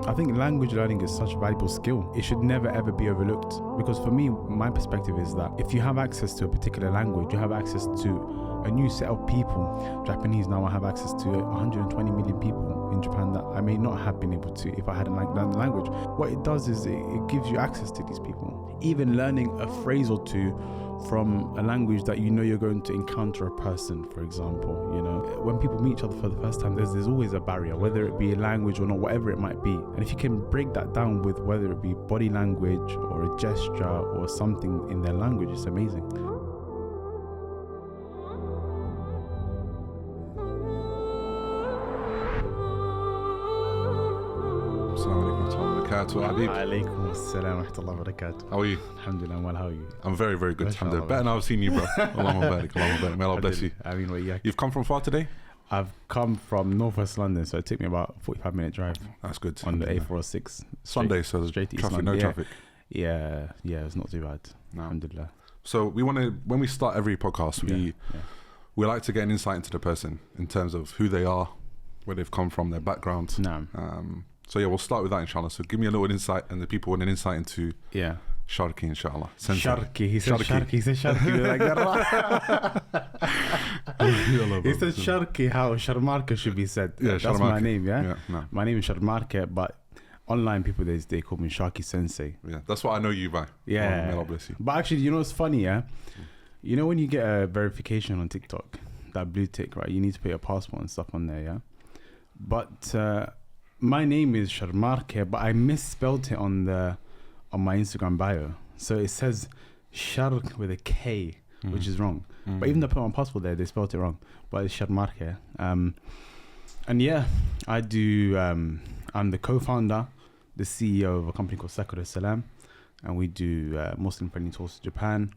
I think language learning is such a valuable skill. It should never ever be overlooked, because for me, my perspective is that if you have access to a particular language, you have access to a new set of people. Japanese now, I have access to 120 million people in Japan that I may not have been able to if I hadn't learned the language. What it does is it gives you access to these people. Even learning a phrase or two from a language that you know you're going to encounter a person, for example, you know, when people meet each other for the first time, there's always a barrier, whether it be a language or not, whatever it might be. And if you can break that down with whether it be body language or a gesture or something in their language, it's amazing. Alaikum assalam wa rahmatullahi wa barakatuh. How are you? Alhamdulillah, well, how are you? I'm very, very good. Alhamdulillah. Better now I've seen you, bro. Allahumma barik. May Allah bless you. I mean, well, You've come from far today? I've come from northwest London, so it took me about 45-minute drive. That's good. On the A406. Sunday, so there's straight to traffic, East no London. traffic. Yeah, it's not too bad. No. Alhamdulillah. So we want to, when we start every podcast, we like to get an insight into the person in terms of who they are, where they've come from, their background. No. So yeah, we'll start with that, inshallah. So give me a little insight, and the people want an insight into Sharky, inshallah. Sensei. Sharky, he said Sharky. He said Sharky. Like he said Sharky, how Sharkmake should be said. Yeah, that's Sharkmake. my name, yeah? No. My name is Sharkmake, but online people, they call me Sharky Sensei. Yeah, that's what I know you by. Yeah. May Allah bless you. But actually, you know what's funny, yeah? You know when you get a verification on TikTok, that blue tick, right? You need to put your passport and stuff on there, yeah? But my name is Sharkmake, but I misspelled it on my Instagram bio. So it says Shark with a K, which is wrong. But even though I put my passport there, they spelled it wrong. But it's Sharkmake. And yeah, I do. I'm the co-founder, the CEO of a company called Sakura Salam, and we do Muslim-friendly tours to Japan.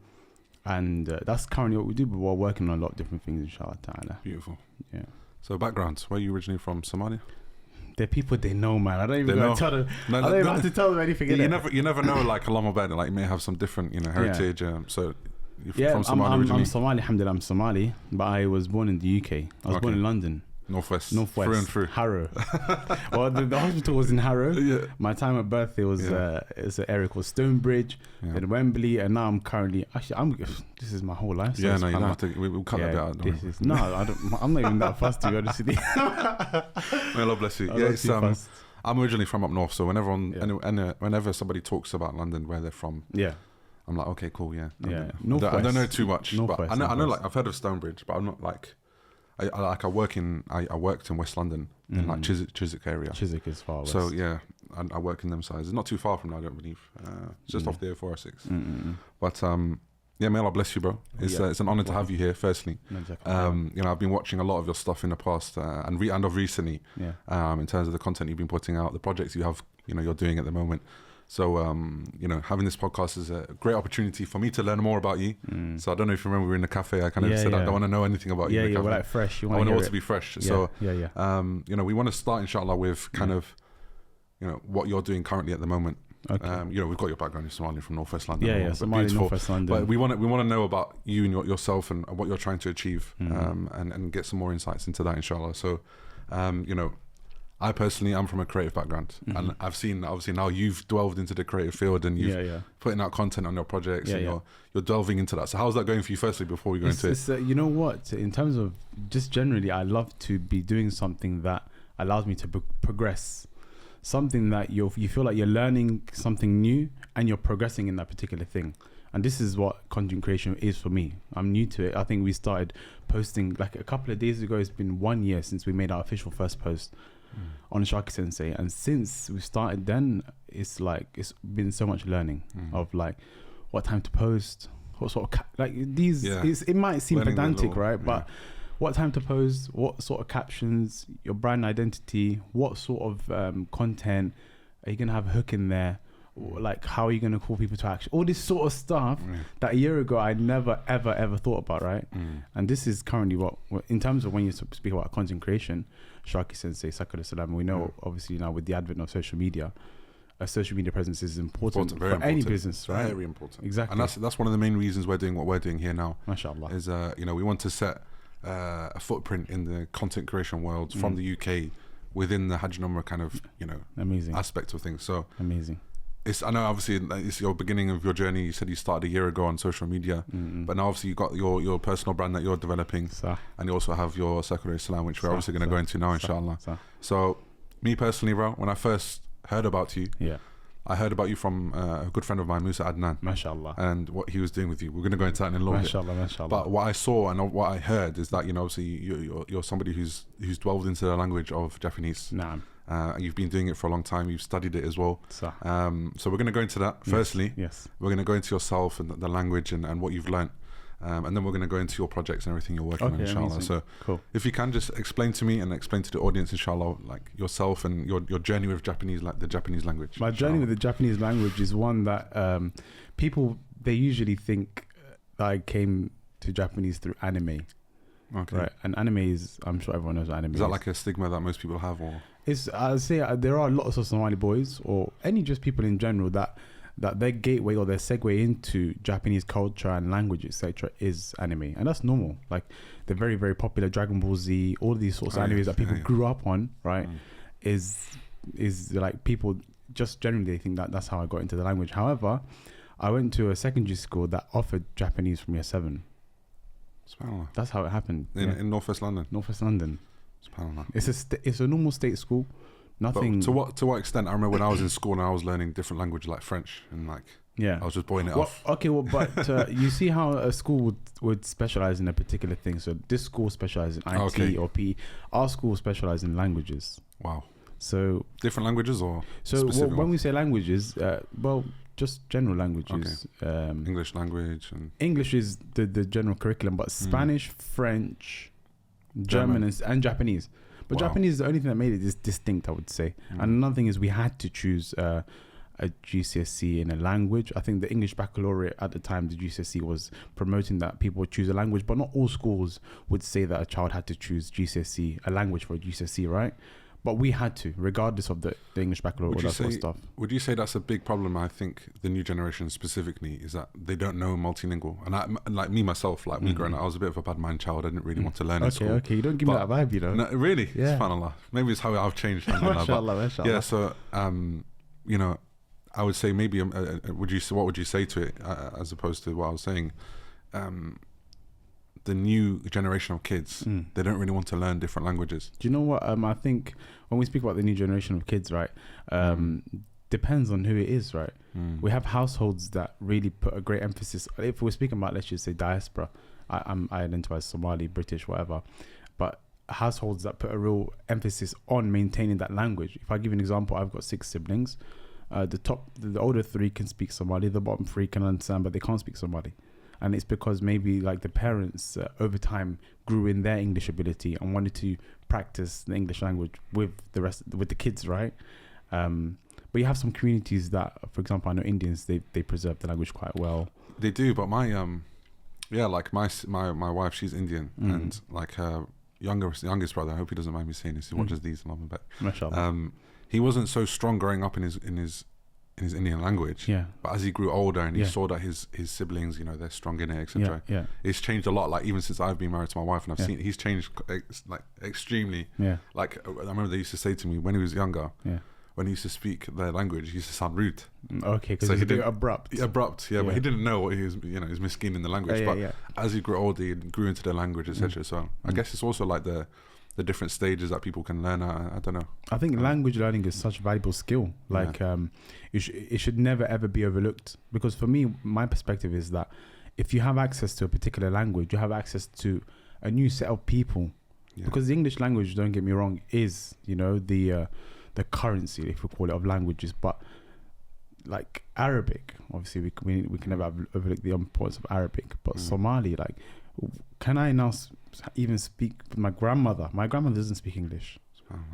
And that's currently what we do, but we're working on a lot of different things, inshallah ta'ala. Beautiful. Yeah. So backgrounds, where are you originally from? Somali? They're people they know, man. I don't even tell them. I don't even have to tell them anything. You never know, like Allahumma barik, like you may have some different, heritage. So you're from Somali originally? I'm Somali, alhamdulillah, I'm Somali, but I was born in the UK. I was born in London. Northwest. Through and through. Harrow. Well, the hospital was in Harrow. Yeah. My time at birth, it was it's an area called Stonebridge, in Wembley, and now I'm currently this is my whole life. So you don't have to. We'll cut that bit out. I'm not even that fussed, to be honest with you. May Allah bless you. I'm originally from up north, so whenever somebody talks about London, where they're from, I'm like, okay, cool, I don't know too much, but I know like I've heard of Stonebridge, but I'm not like. I worked in West London in like Chiswick area. Chiswick is far west. So I work in them sides. It's not too far from now, I don't believe. Just off the A406. But may Allah bless you, bro. It's an honor to have you here. Firstly, I've been watching a lot of your stuff in the past and of recently. In terms of the content you've been putting out, the projects you have, you're doing at the moment. So, having this podcast is a great opportunity for me to learn more about you. So I don't know if you remember, we were in the cafe. I kind of said I don't want to know anything about you. Yeah, we're like fresh. I want it all to be fresh. So, we want to start, inshallah, with kind of, what you're doing currently at the moment. Okay. We've got your background in Somali from Northwest London. Somali, Northwest London. But we want to know about you and yourself and what you're trying to achieve, and get some more insights into that, inshallah. So, I personally am from a creative background, and I've seen obviously now you've delved into the creative field and you've putting out content on your projects and you're delving into that. So how's that going for you firstly before we go into it? You know what, in terms of just generally, I love to be doing something that allows me to progress, something that you feel like you're learning something new and you're progressing in that particular thing. And this is what content creation is for me. I'm new to it. I think we started posting like a couple of days ago. It's been 1 year since we made our official first post on Sharky Sensei, and since we started then, it's been so much learning of like what time to post, what sort of it might seem learning pedantic, right? But what time to post, what sort of captions, your brand identity, what sort of content, are you gonna have a hook in there? Like, how are you going to call people to action? All this sort of stuff that a year ago I never ever thought about, right? And this is currently what, in terms of when you speak about content creation, Sharky Sensei, Sakura Salam, we know obviously now with the advent of social media, a social media presence is important for any business, right? Very important. Exactly. And that's one of the main reasons we're doing what we're doing here now. MashaAllah. Is we want to set a footprint in the content creation world from the UK within the Hajj and Umrah kind of, amazing aspect of things. So amazing. I know obviously it's your beginning of your journey. You said you started a year ago on social media, but now obviously you got your personal brand that you're developing, and you also have your Sakura Salam, which we're obviously going to go into now, inshallah. So me personally, bro, when I first heard about you, I heard about you from a good friend of mine, Musa Adnan, mashallah, and what he was doing with you. We're going to go into that in a little bit. But what I saw and what I heard is that obviously you're somebody who's delved into the language of Japanese. Naam. You've been doing it for a long time. You've studied it as well. So we're going to go into that. Firstly, we're going to go into yourself and the language and what you've learnt. And then we're going to go into your projects and everything you're working on, inshallah. Amazing. So cool. If you can just explain to me and explain to the audience, inshallah, like yourself and your journey with Japanese, like the Japanese language. My journey with the Japanese language is one that people, they usually think that I came to Japanese through anime. Okay. Right. And anime is, I'm sure everyone knows what anime is. Is that like a stigma that most people have, or? I'd say there are lots of Somali boys or any just people in general that their gateway or their segue into Japanese culture and language, etc., is anime, and that's normal. Like the very, very popular Dragon Ball Z, all of these sorts of animes that people grew up on, right? Is like people just generally think that that's how I got into the language. However, I went to a secondary school that offered Japanese from year 7. That's how it happened. In Northwest London. Northwest London. It's a normal state school. Nothing. But to what extent? I remember when I was in school and I was learning different language like French and like I was just boiling it off. Okay, well, but you see how a school would specialize in a particular thing. So this school specializes in IT or PE. Our school specializes in languages. Wow. So different languages or when we say languages, just general languages. Okay. English language and English is the general curriculum, but Spanish, French, German and Japanese. But Japanese is the only thing that made it distinct, I would say. And another thing is we had to choose a GCSE in a language. I think the English baccalaureate at the time, the GCSE was promoting that people would choose a language, but not all schools would say that a child had to choose GCSE, a language for a GCSE, right? But we had to, regardless of the English baccalaureate or that sort of stuff. Would you say that's a big problem? I think the new generation specifically is that they don't know multilingual. And like me myself, like me growing up, I was a bit of a bad mind child. I didn't really want to learn in school. Okay, you don't give me that vibe, you know. No, really? Yeah. SubhanAllah. Maybe it's how I've changed. Mashallah. Yeah, so, I would say maybe, what would you say to it as opposed to what I was saying? The new generation of kids, they don't really want to learn different languages. Do you know what? I think when we speak about the new generation of kids, right, depends on who it is, right? We have households that really put a great emphasis. If we're speaking about, let's just say diaspora, I identify as Somali, British, whatever, but households that put a real emphasis on maintaining that language. If I give you an example, I've got 6 siblings. The older 3 can speak Somali, the bottom 3 can understand, but they can't speak Somali. And it's because maybe like the parents over time grew in their English ability and wanted to practice the English language with the kids, right? But you have some communities that, for example, I know Indians, they preserve the language quite well. They do, but my wife, she's Indian, and like her youngest brother, I hope he doesn't mind me saying this, he watches these and I'm back. Mashallah. He wasn't so strong growing up in his Indian language, but as he grew older and he saw that his siblings, they're strong in it, etc. It's changed a lot. Like even since I've been married to my wife, and I've seen he's changed like extremely. Like I remember they used to say to me when he was younger, when he used to speak their language, he used to sound rude. Okay, because he did abrupt. But he didn't know what he was, he was miskin in the language. As he grew older, he grew into the language, etc. So I guess it's also like the different stages that people can learn. I don't know. I think language learning is such a valuable skill. Like it should never ever be overlooked, because for me, my perspective is that if you have access to a particular language, you have access to a new set of people. Because the English language, don't get me wrong, is the currency, if we call it, of languages. But like Arabic, obviously we can never overlook the importance of Arabic. But Somali, like, can I now even speak with my grandmother? My grandmother doesn't speak English.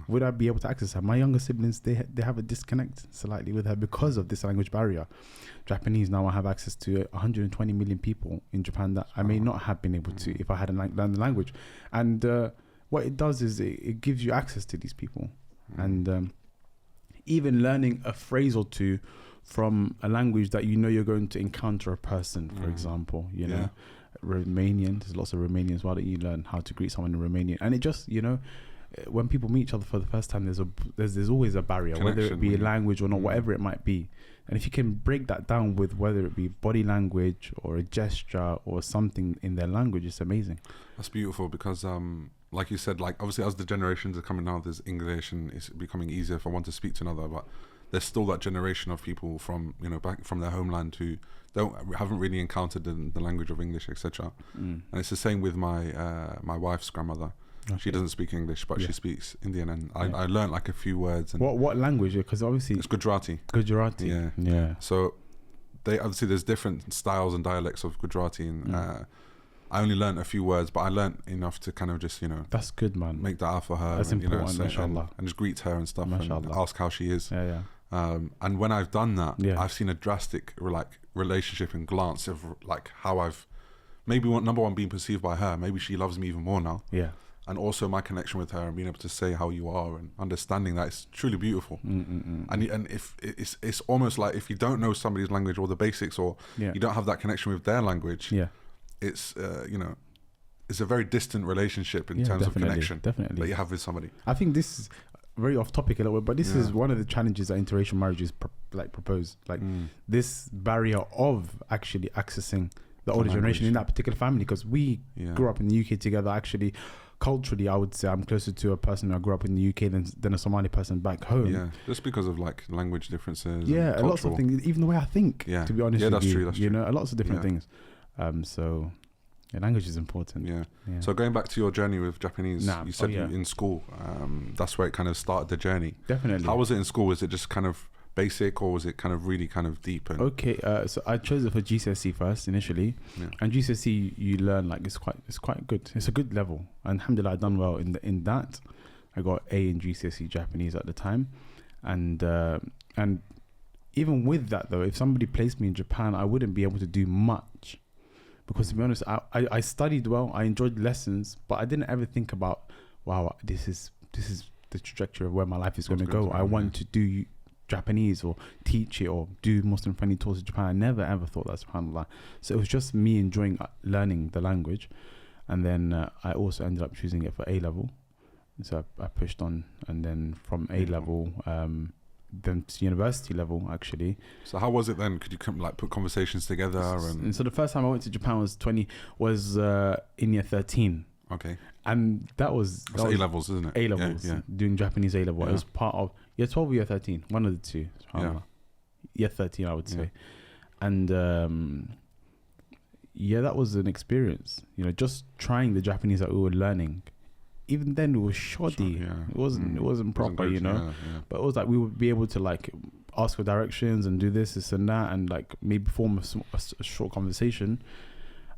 Would I be able to access her? My younger siblings, they have a disconnect slightly with her because of this language barrier. Japanese, now I have access to 120 million people in Japan that I may not have been able to if I hadn't learned the language. And what it does is it gives you access to these people. And even learning a phrase or two from a language that you're going to encounter a person, for example, Romanian, there's lots of Romanians. Why don't you learn how to greet someone in Romanian? And it just, when people meet each other for the first time, there's always a barrier, whether it be language or not, whatever it might be. And if you can break that down with whether it be body language or a gesture or something in their language, it's amazing. That's beautiful because, like you said, like obviously as the generations are coming out, there's English and it's becoming easier for one to speak to another. But there's still that generation of people from, you know, back from their homeland who haven't really encountered the language of English, etc. And it's the same with my wife's grandmother. Okay. She doesn't speak English, but she speaks Indian, and I learned like a few words. And what language? Because obviously it's Gujarati. Gujarati. Yeah. So they obviously there's different styles and dialects of Gujarati, and I only learned a few words, but I learned enough to kind of just, you know, that's good, man. Make that out for her. That's and, important, you know, mashallah. And just greet her and stuff, mashallah. And ask how she is. Yeah. And when I've done that, I've seen a drastic relationship and glance of like how I've maybe number one being perceived by her. Maybe she loves me even more now. Yeah. And also my connection with her and being able to say how you are and understanding that it's truly beautiful. And if it's almost like if you don't know somebody's language or the basics, or you don't have that connection with their language, it's you know, it's a very distant relationship in terms of connection that you have with somebody. I think this is very off topic a little bit, but this is one of the challenges that interracial marriages propose. Like this barrier of actually accessing the older generation in that particular family, because we grew up in the UK together. Actually, culturally, I would say I'm closer to a person who grew up in the UK than a Somali person back home. Yeah, just because of like language differences. Yeah, and lots of things, even the way I think. Yeah, to be honest with you, that's true. You know, lots of different things. So language is important. Yeah. So going back to your journey with Japanese, you said in school, that's where it kind of started the journey. Definitely. How was it in school? Was it just kind of basic, or was it kind of really kind of deep? Okay, so I chose it for GCSE first initially, and GCSE you learn like it's quite good. It's a good level, and alhamdulillah I done well in that. I got A in GCSE Japanese at the time, and even with that though, if somebody placed me in Japan, I wouldn't be able to do much, because to be honest, I studied well, I enjoyed lessons, but I didn't ever think about, wow, this is the trajectory of where my life is going to go. I want to do Japanese or teach it or do Muslim friendly tours to Japan. I never ever thought that, subhanAllah. So it was just me enjoying learning the language, and then I also ended up choosing it for A level. So I pushed on, and then from A level then to university level actually. So how was it then? Could you put conversations together? And so the first time I went to Japan was in year 13. Okay. And that was A levels, isn't it? A levels, doing Japanese A level. It was part of year 12 or year 13, one of the two. Year 13, I would say. And that was an experience. You know, just trying the Japanese that we were learning. Even then, it was shoddy. It wasn't proper. You know, but it was like we would be able to like ask for directions and do this and that, and like maybe form a short conversation.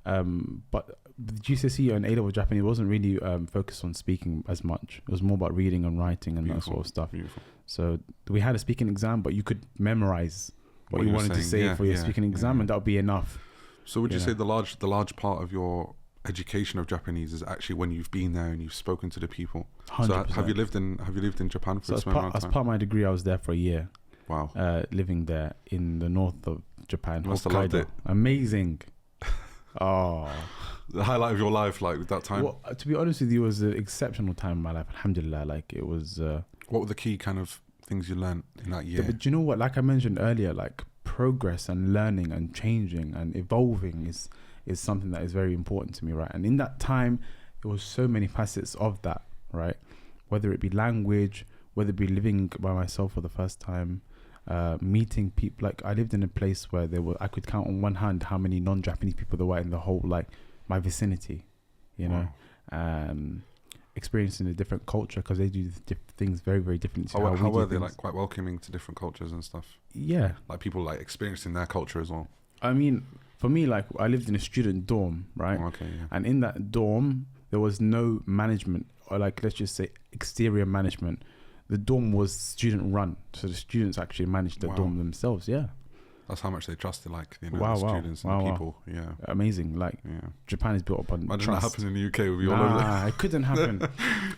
But the GCSE and A-level Japanese wasn't really focused on speaking as much. It was more about reading and writing and that sort of stuff. So we had a speaking exam, but you could memorize what you wanted to say for your speaking exam, and that would be enough. So would you say the large part of your education of Japanese is actually when you've been there and you've spoken to the people? 100%. So have you lived in Japan for a small amount of time? As part of my degree, I was there for a year. Wow. Living there in the north of Japan. You must have loved it. Amazing. Oh, the highlight of your life, like that time. Well, to be honest with you, it was an exceptional time in my life. Alhamdulillah, like it was. What were the key kind of things you learned in that year? But you know what? Like I mentioned earlier, like progress and learning and changing and evolving is something that is very important to me, right? And in that time, there was so many facets of that, right? Whether it be language, whether it be living by myself for the first time. Meeting people, like I lived in a place where I could count on one hand how many non-Japanese people there were in the whole, like my vicinity, you know, experiencing a different culture, because they do things very, very different. How were they like quite welcoming to different cultures and stuff? Yeah, like people like experiencing their culture as well. I mean, for me, like I lived in a student dorm, right? And in that dorm there was no management, or like let's just say exterior management. The dorm was student run, so the students actually managed the dorm themselves. Yeah, that's how much they trusted, like, you know, the students and the people. Yeah, amazing. Like Japan is built upon Imagine trust. that happens in the UK. We'd be all over. It couldn't happen.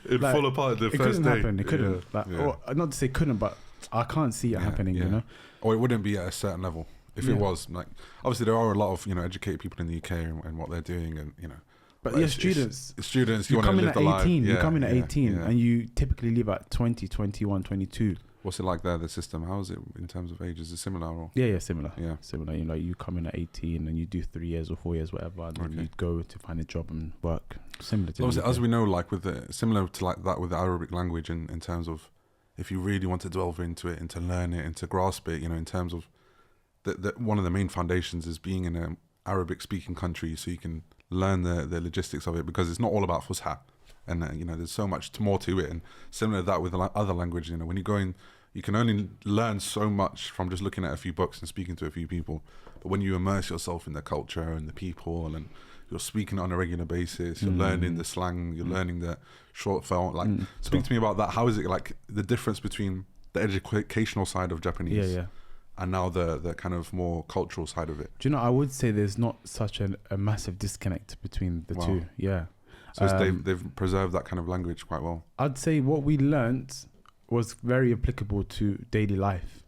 It'd fall apart the first day. It couldn't. Or, not to say couldn't, but I can't see it happening. You know, or it wouldn't be at a certain level. If it was, like, obviously there are a lot of, you know, educated people in the UK and what they're doing, and, you know, But yeah, students. Students, You want to come in live at the life. 18. Yeah, You come in at 18, yeah. and you typically leave at 20, 21, 22. What's it like there, the system? How is it in terms of age? Is it similar? Or? Yeah, similar. Yeah. Similar. You know, you come in at 18 and you do 3 years or 4 years, whatever, and then you go to find a job and work. Similar to Obviously, as we know, like similar to like that with the Arabic language in terms of if you really want to delve into it and to learn it and to grasp it, you know, in terms of one of the main foundations is being in an Arabic speaking country so you can learn the logistics of it, because it's not all about Fusha. And, you know, there's so much more to it. And similar to that with other languages, you know, when you go in, you can only learn so much from just looking at a few books and speaking to a few people. But when you immerse yourself in the culture and the people, and you're speaking on a regular basis, you're learning the slang, you're learning the short film. Like, speak to me about that. How is it, like, the difference between the educational side of Japanese and now the kind of more cultural side of it? Do you know, I would say there's not such a massive disconnect between the two. Yeah. So they've preserved that kind of language quite well. I'd say what we learnt was very applicable to daily life.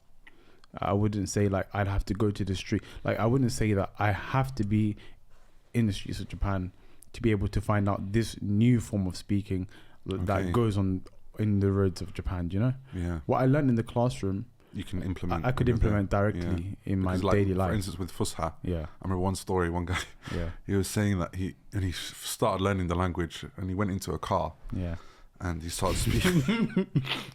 I wouldn't say like I'd have to go to the street. Like, I wouldn't say that I have to be in the streets of Japan to be able to find out this new form of speaking that goes on in the roads of Japan, do you know? Yeah. What I learned in the classroom, you can implement. I could implement directly in my daily life. For instance, with Fusha, I remember one story, one guy, he was saying that he started learning the language and he went into a car and he started speaking.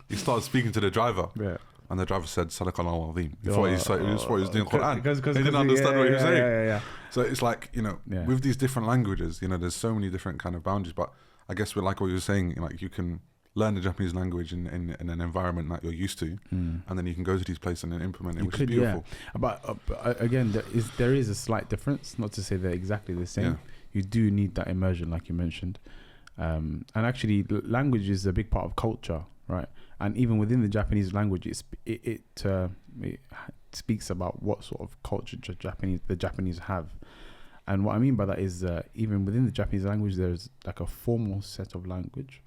He started speaking to the driver. Yeah. And the driver said, Sadaqallahu Azim. He thought he was doing Quran. He didn't understand what he was saying. So it's like, you know, with these different languages, you know, there's so many different kind of boundaries. But I guess we're like what you were saying, you know, like you can learn the Japanese language in an environment that you're used to, and then you can go to these places and then implement it, which is beautiful. Yeah. But again, there is a slight difference, not to say they're exactly the same. Yeah. You do need that immersion, like you mentioned. And actually, language is a big part of culture, right? And even within the Japanese language, it speaks about what sort of culture the Japanese have. And what I mean by that is even within the Japanese language, there's like a formal set of language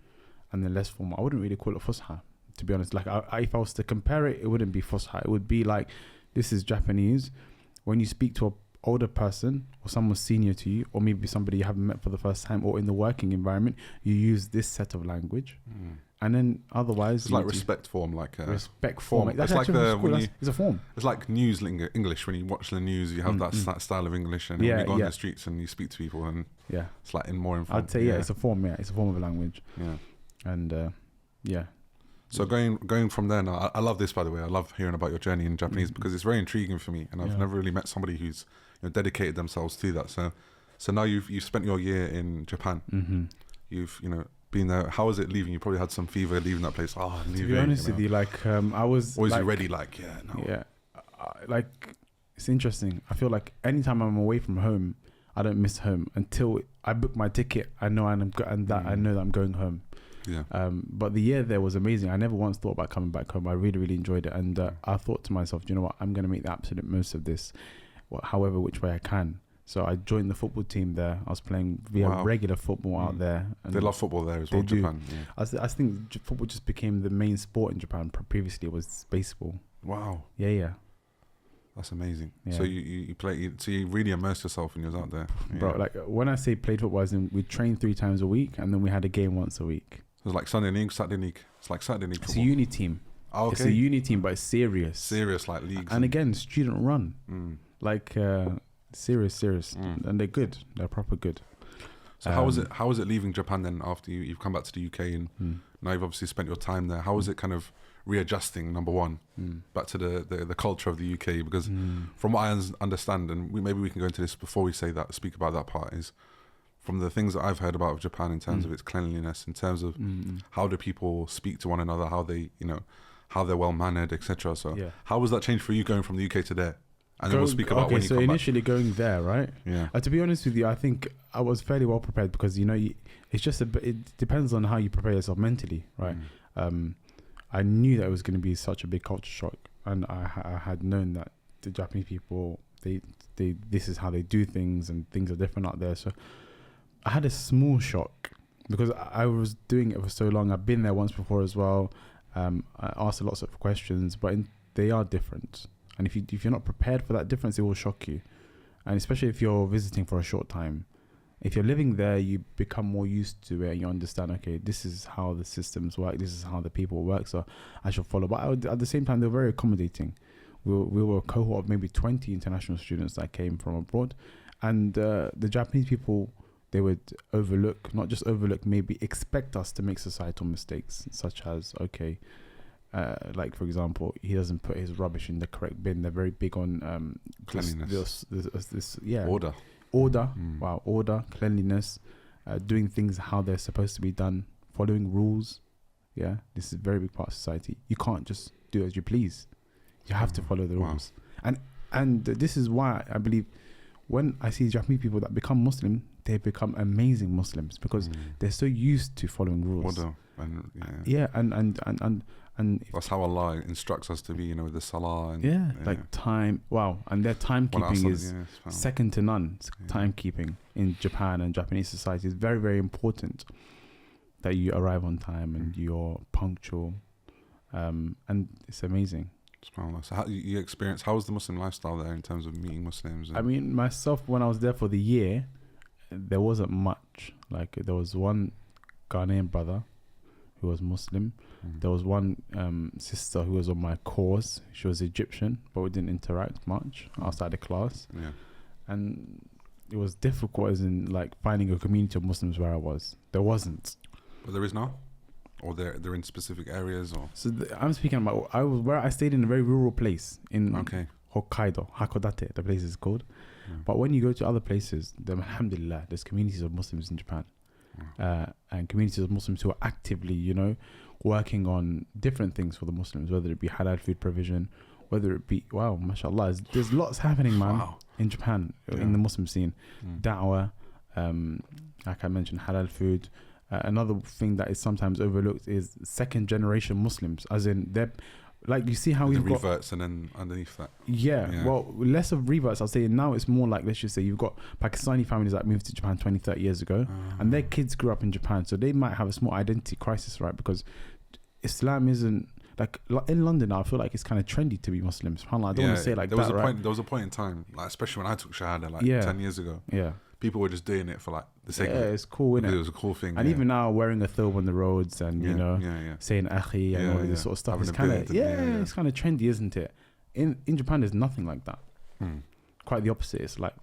and then less formal. I wouldn't really call it Fusha, to be honest. Like, if I was to compare it, it wouldn't be Fusha. It would be like, this is Japanese. When you speak to an older person or someone senior to you, or maybe somebody you haven't met for the first time, or in the working environment, you use this set of language. And then otherwise, it's like respect form, like respect form. It's like it's a form. It's like news English. When you watch the news, you have that style of English, and when you go on the streets and you speak to people, and it's like more informal. I'd say it's a form. Yeah, it's a form of language. Yeah, and So going from there now, I love this, by the way. I love hearing about your journey in Japanese because it's very intriguing for me, and I've never really met somebody who's dedicated themselves to that. So now you've spent your year in Japan. You've been there. How was it leaving? You probably had some fever leaving that place. Oh, to be honest with you, like I was. Or was like, you ready? Like like it's interesting. I feel like anytime I'm away from home, I don't miss home until I book my ticket. I know I know that I'm going home. Yeah. But the year there was amazing. I never once thought about coming back home. I really, really enjoyed it, and I thought to myself, you know what? I'm going to make the absolute most of this, however which way I can. So I joined the football team there. I was playing regular football out there. And they love football there as well, Japan. Yeah. I think football just became the main sport in Japan. Previously, it was baseball. Wow. Yeah. That's amazing. Yeah. So you play. So you really immersed yourself when you was out there, bro. Like when I say played football, as in we trained 3 times a week, and then we had a game once a week. It was like Sunday league, Saturday league. It's like Saturday league football. It's a uni team. Oh, okay. It's a uni team, but it's serious. Serious, like leagues. And again, student run. Like serious. And they're good. They're proper good. So how was it leaving Japan then after you've come back to the UK and now you've obviously spent your time there? How was it kind of readjusting, number one, back to the culture of the UK? Because from what I understand, and maybe we can go into this before we speak about that part, is from the things that I've heard about Japan in terms of its cleanliness, in terms of how do people speak to one another, how they, how they're well mannered, etc. So how was that change for you going from the UK to there? And then we'll speak about when you come back. So initially going there, right? Yeah. To be honest with you, I think I was fairly well prepared because it's just it depends on how you prepare yourself mentally, right? I knew that it was going to be such a big culture shock, and I had known that the Japanese people they this is how they do things, and things are different out there. So I had a small shock because I was doing it for so long. I've been there once before as well. I asked lots of questions, but they are different. And if you're not prepared for that difference, it will shock you. And especially if you're visiting for a short time, If you're living there, you become more used to it and you understand, okay, this is how the systems work, this is how the people work, so I should follow. But at the same time, they're very accommodating. We were a cohort of maybe 20 international students that came from abroad, and the Japanese people, they would not just overlook, maybe expect us to make societal mistakes, such as, okay, like for example, he doesn't put his rubbish in the correct bin. They're very big on cleanliness. Order. Wow, order, cleanliness, doing things how they're supposed to be done, following rules. Yeah, this is a very big part of society. You can't just do as you please. You have to follow the rules. And this is why I believe when I see Japanese people that become Muslim, they become amazing Muslims because they're so used to following rules. Order. And that's how Allah instructs us to be, with the salah. And, like time. Wow. And their timekeeping is second to none. Timekeeping in Japan and Japanese society is very, very important, that you arrive on time and you're punctual. And it's amazing. So how was the Muslim lifestyle there in terms of meeting Muslims? I mean, myself, when I was there for the year, there wasn't much. Like, there was one Ghanaian brother who was Muslim. There was one sister who was on my course. She was Egyptian, but we didn't interact much outside the class. And it was difficult, as in like finding a community of Muslims where I was. There wasn't. But there is now? Or they're in specific areas? Or so I'm speaking about, I stayed in a very rural place in Hokkaido, Hakodate, the place is called. But when you go to other places, alhamdulillah, there's communities of Muslims in Japan. And communities of Muslims who are actively, working on different things for the Muslims, whether it be halal food provision, whether it be, wow, mashallah, there's lots happening, man, in Japan, in the Muslim scene. Da'wah, like I mentioned, halal food. Another thing that is sometimes overlooked is second generation Muslims, as in they're like, you see how we've got reverts, and then underneath that, well, less of reverts, I'll say. Now it's more like, let's just say you've got Pakistani families that moved to Japan 20-30 years ago, and their kids grew up in Japan, so they might have a small identity crisis, right? Because Islam isn't like in London. I feel like it's kind of trendy to be Muslim. I don't want to say it like that, right? There was a point in time, like especially when I took Shahada 10 years ago. People were just doing it for like the sake of it. It's cool, innit? It was a cool thing. And even now, wearing a thobe on the roads and, saying akhi and all this sort of stuff. Having it's kind of, it's kind of trendy, isn't it? In Japan, there's nothing like that. Quite the opposite. It's like,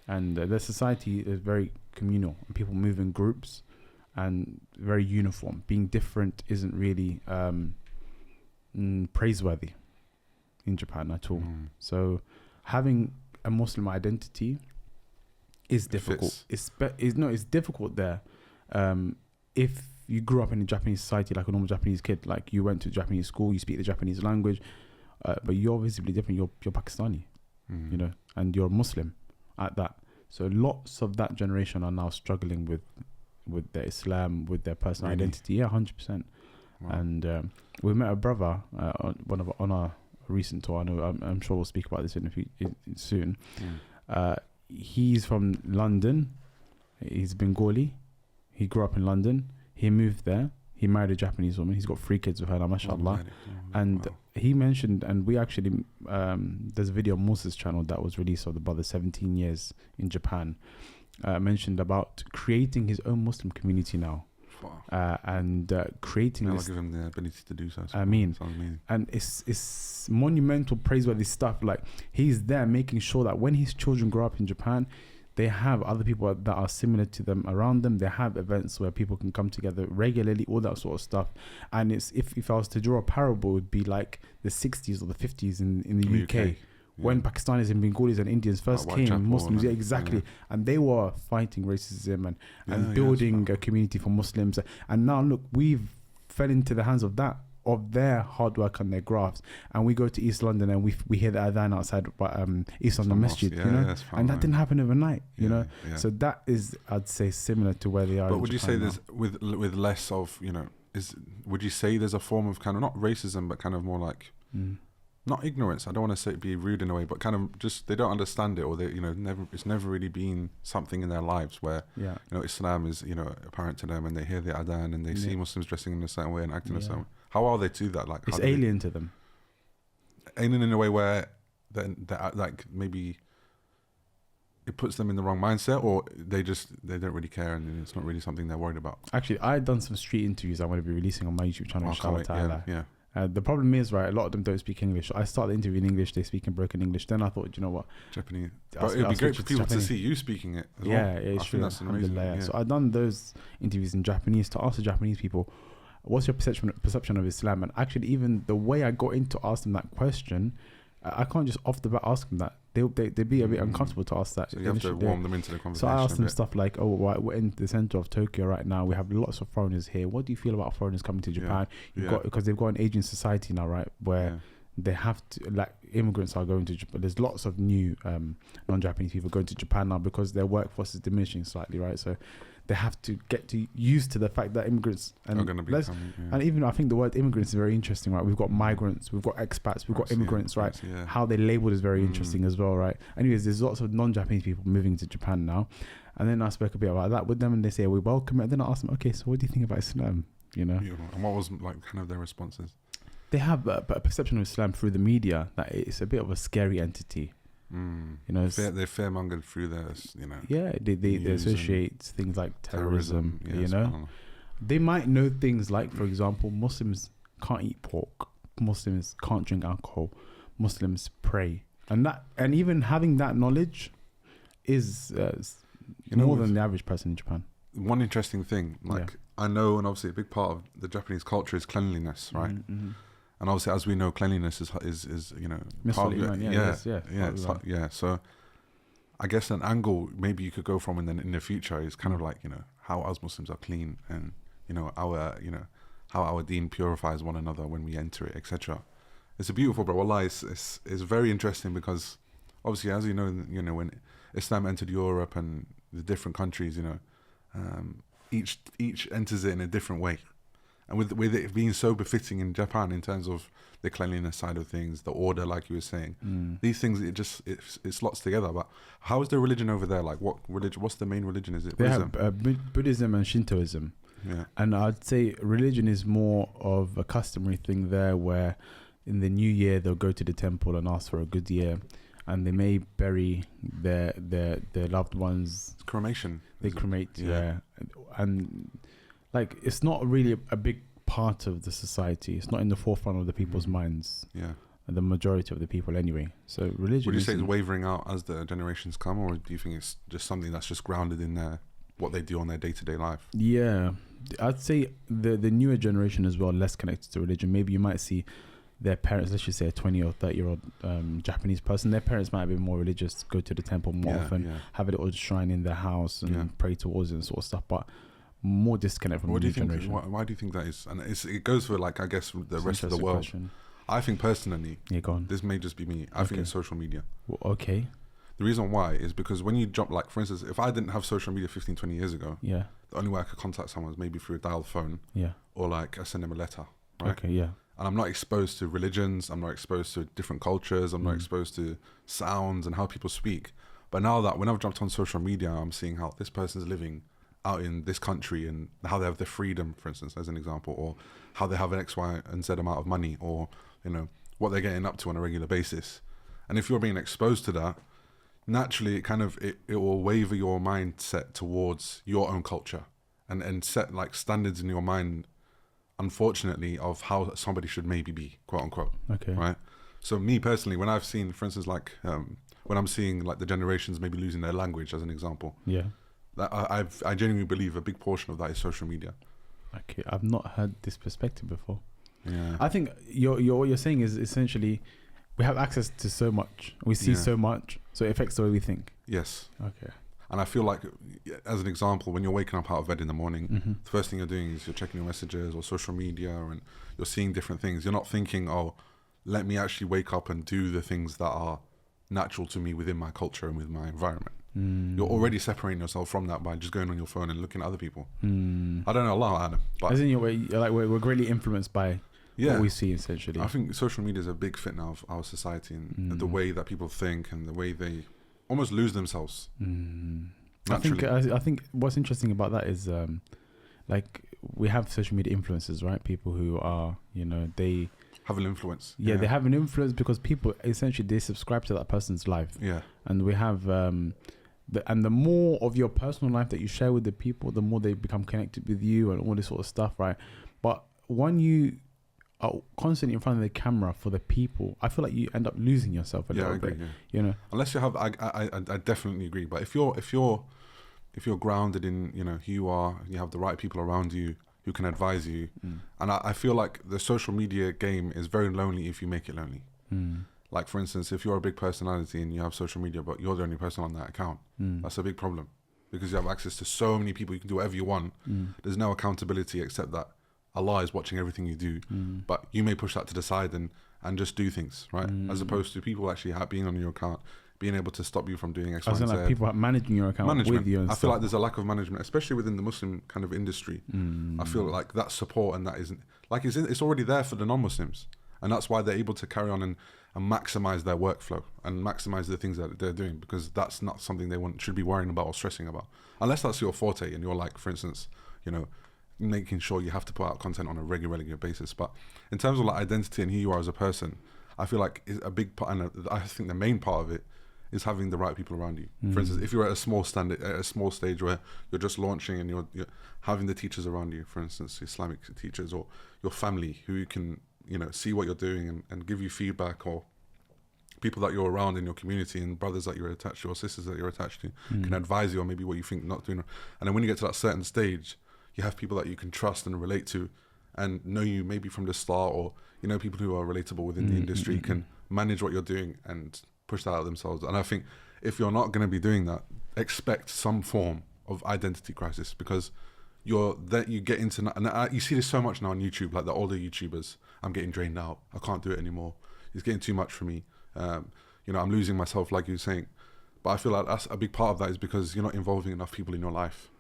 and their society is very communal. And people move in groups and very uniform. Being different isn't really praiseworthy in Japan at all. So having a Muslim identity is difficult. It's difficult there. If you grew up in a Japanese society like a normal Japanese kid, like you went to Japanese school, you speak the Japanese language, but you're visibly different. You're Pakistani, and you're Muslim at that. So lots of that generation are now struggling with their Islam, with their personal identity. Yeah, 100%. Wow. And we met a brother on our recent tour. I know I'm sure we'll speak about this soon. He's from London. He's Bengali. He grew up in London. He moved there. He married a Japanese woman. He's got 3 kids with her now, mashallah. And he mentioned, and we actually there's a video on Musa's channel that was released of the brother 17 years in Japan, mentioned about creating his own Muslim community now. And creating I'll give him the ability to do so. And it's monumental, praiseworthy stuff. Like, he's there making sure that when his children grow up in Japan, they have other people that are similar to them around them. They have events where people can come together regularly, all that sort of stuff. And it's if I was to draw a parable, it would be like the 60s or the 50s in the UK. When Pakistanis and Bengalis and Indians first came, Muslims, exactly. And they were fighting racism and building a community for Muslims. And now, look, we've fell into the hands of their hard work and their grafts. And we go to East London and we hear the adhan outside East London Masjid, and that didn't happen overnight, So that is, I'd say, similar to where they are. But would you say there's, with less of, would you say there's a form of kind of, not racism, but kind of more like... not ignorance, I don't want to say be rude in a way, but kind of just they don't understand it, or they it's never really been something in their lives where Islam is apparent to them, and they hear the adhan and they see Muslims dressing in a certain way and acting a certain way. How are they to that? Like, it's alien to them. Alien in a way where that like maybe it puts them in the wrong mindset, or they don't really care and it's not really something they're worried about? Actually, I've done some street interviews I'm going to be releasing on my YouTube channel. Yeah. The problem is, right, a lot of them don't speak English. I started the interview in English, they speak in broken English. Then I thought, you know what? Japanese. But it'd be great for people to see you speaking it as well. Yeah, it's true. That's amazing. Yeah. So I've done those interviews in Japanese to ask the Japanese people, what's your perception of Islam? And actually, even the way I got in to ask them that question, I can't just off the bat ask them that. They'd be a bit uncomfortable to ask that. So you have to warm them into the conversation. So I asked them stuff like, we're in the center of Tokyo right now. We have lots of foreigners here. What do you feel about foreigners coming to Japan? Because they've got an aging society now, right? Where they have to, like, immigrants are going to Japan. There's lots of new non-Japanese people going to Japan now because their workforce is diminishing slightly, right? So they have to get used to the fact that immigrants are going to be coming, and even I think the word immigrants is very interesting, right? We've got migrants, we've got expats, we've got immigrants, right? How they labeled is very interesting as well, right? Anyways, there's lots of non-Japanese people moving to Japan now, and then I spoke a bit about that with them, and they say we welcome it. And then I asked them, okay, so what do you think about Islam? You know, and what was like kind of their responses? They have a perception of Islam through the media that it's a bit of a scary entity. You know, they're fear-mongered through this, you know. Yeah, they associate things like terrorism. You know, they might know things like, for example, Muslims can't eat pork, Muslims can't drink alcohol, Muslims pray, and even having that knowledge is more than the average person in Japan. One interesting thing, I know, and obviously a big part of the Japanese culture is cleanliness, right? Mm-hmm. And obviously, as we know, cleanliness is you know, part of So, I guess an angle maybe you could go from in the future is kind of like, you know, how us Muslims are clean, and you know how our deen purifies one another when we enter it, etc. It's a beautiful, but wallah, it's very interesting because obviously, as you know, when Islam entered Europe and the different countries, you know, each enters it in a different way. And with it being so befitting in Japan in terms of the cleanliness side of things, the order, like you were saying, these things, it slots together. But how is the religion over there? Like, what religion? What's the main religion? Is it Buddhism? They have Buddhism and Shintoism. Yeah. And I'd say religion is more of a customary thing there, where in the new year they'll go to the temple and ask for a good year, and they may bury their loved ones. It's cremation. They cremate, and. Like, it's not really a big part of the society. It's not in the forefront of the people's minds. Yeah. The majority of the people anyway. So religion... Would you say it's wavering out as the generations come, or do you think it's just something that's just grounded in what they do on their day-to-day life? Yeah. I'd say the newer generation as well, less connected to religion. Maybe you might see their parents, let's just say a 20 or 30-year-old Japanese person, their parents might be more religious, go to the temple more often, have a little shrine in their house and pray towards it and sort of stuff. But more disconnect from the new generation. Why do you think that is? And it goes for, like, I guess, the rest of the world. Question. I think personally, this may just be me, I think it's social media. Well, okay. The reason why is because when you jump, like, for instance, if I didn't have social media 15, 20 years ago, the only way I could contact someone is maybe through a dial phone, or like I send them a letter, right? Okay, yeah. And I'm not exposed to religions, I'm not exposed to different cultures, I'm not exposed to sounds and how people speak. But now that when I've jumped on social media, I'm seeing how this person's living out in this country and how they have the freedom, for instance, as an example, or how they have an X, Y, and Z amount of money, or, you know, what they're getting up to on a regular basis. And if you're being exposed to that, naturally it will waver your mindset towards your own culture and set like standards in your mind, unfortunately, of how somebody should maybe be, quote unquote. Okay. Right? So me personally, when I've seen, for instance, like when I'm seeing like the generations maybe losing their language, as an example. Yeah. I genuinely believe a big portion of that is social media. Okay, I've not heard this perspective before. Yeah, I think what you're saying is essentially we have access to so much, we see so much, so it affects the way we think. Yes. Okay. And I feel like, as an example, when you're waking up out of bed in the morning, the first thing you're doing is you're checking your messages or social media, and you're seeing different things. You're not thinking, oh, let me actually wake up and do the things that are natural to me within my culture and with my environment. You're already separating yourself from that by just going on your phone and looking at other people. I don't know, Allah Adam. But as in we're greatly influenced by what we see, essentially. I think social media is a big fit now of our society, and the way that people think and the way they almost lose themselves. I think what's interesting about that is like we have social media influencers, right? People who are, you know, they have an influence. Yeah, they have an influence because people essentially they subscribe to that person's life. Yeah. And we have and the more of your personal life that you share with the people, the more they become connected with you and all this sort of stuff, right? But when you are constantly in front of the camera for the people, I feel like you end up losing yourself a little bit. Yeah. You know, unless you have, I definitely agree. But if you're grounded in, you know, who you are, you have the right people around you who can advise you, and I feel like the social media game is very lonely if you make it lonely. Like, for instance, if you're a big personality and you have social media, but you're the only person on that account, that's a big problem, because you have access to so many people. You can do whatever you want. There's no accountability except that Allah is watching everything you do, but you may push that to the side and just do things, right? As opposed to people actually being on your account, being able to stop you from doing X, Y, and Z. Like people managing your account with you and I feel like there's a lack of management, especially within the Muslim kind of industry. I feel like that support and that isn't, like, it's already there for the non-Muslims. And that's why they're able to carry on and maximize their workflow and maximize the things that they're doing, because that's not something they should be worrying about or stressing about. Unless that's your forte and you're like, for instance, you know, making sure you have to put out content on a regular basis. But in terms of like identity and who you are as a person, I feel like a big part, and I think the main part of it is having the right people around you. For instance, if you're at a small stage where you're just launching and you're having the teachers around you, for instance, Islamic teachers or your family who can, you know, see what you're doing and give you feedback, or people that you're around in your community and brothers that you're attached to or sisters that you're attached to can advise you on maybe what you think not doing. And then when you get to that certain stage, you have people that you can trust and relate to and know you maybe from the start, or, you know, people who are relatable within the industry can manage what you're doing and push that out themselves. And I think if you're not going to be doing that, expect some form of identity crisis, because you get into, and you see this so much now on YouTube, like the older YouTubers, I'm getting drained out, I can't do it anymore, it's getting too much for me, you know, I'm losing myself, like you were saying. But I feel like that's a big part of that is because you're not involving enough people in your life.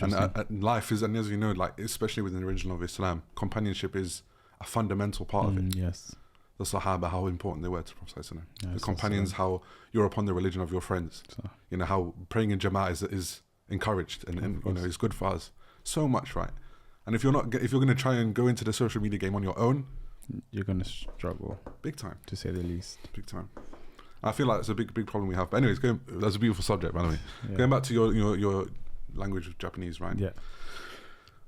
And life is, and as you know, like especially within the religion of Islam, companionship is a fundamental part of it. Yes. The Sahaba, how important they were to Prophet. The companions, how you're upon the religion of your friends. You know, how praying in Jama'ah is encouraged and you know, is good for us. So much, right? And if you're going to try and go into the social media game on your own, you're going to struggle big time, to say the least. Big time. I feel like it's a big problem we have. But anyways, that's a beautiful subject, by the way. Going back to your language of Japanese, right? Yeah.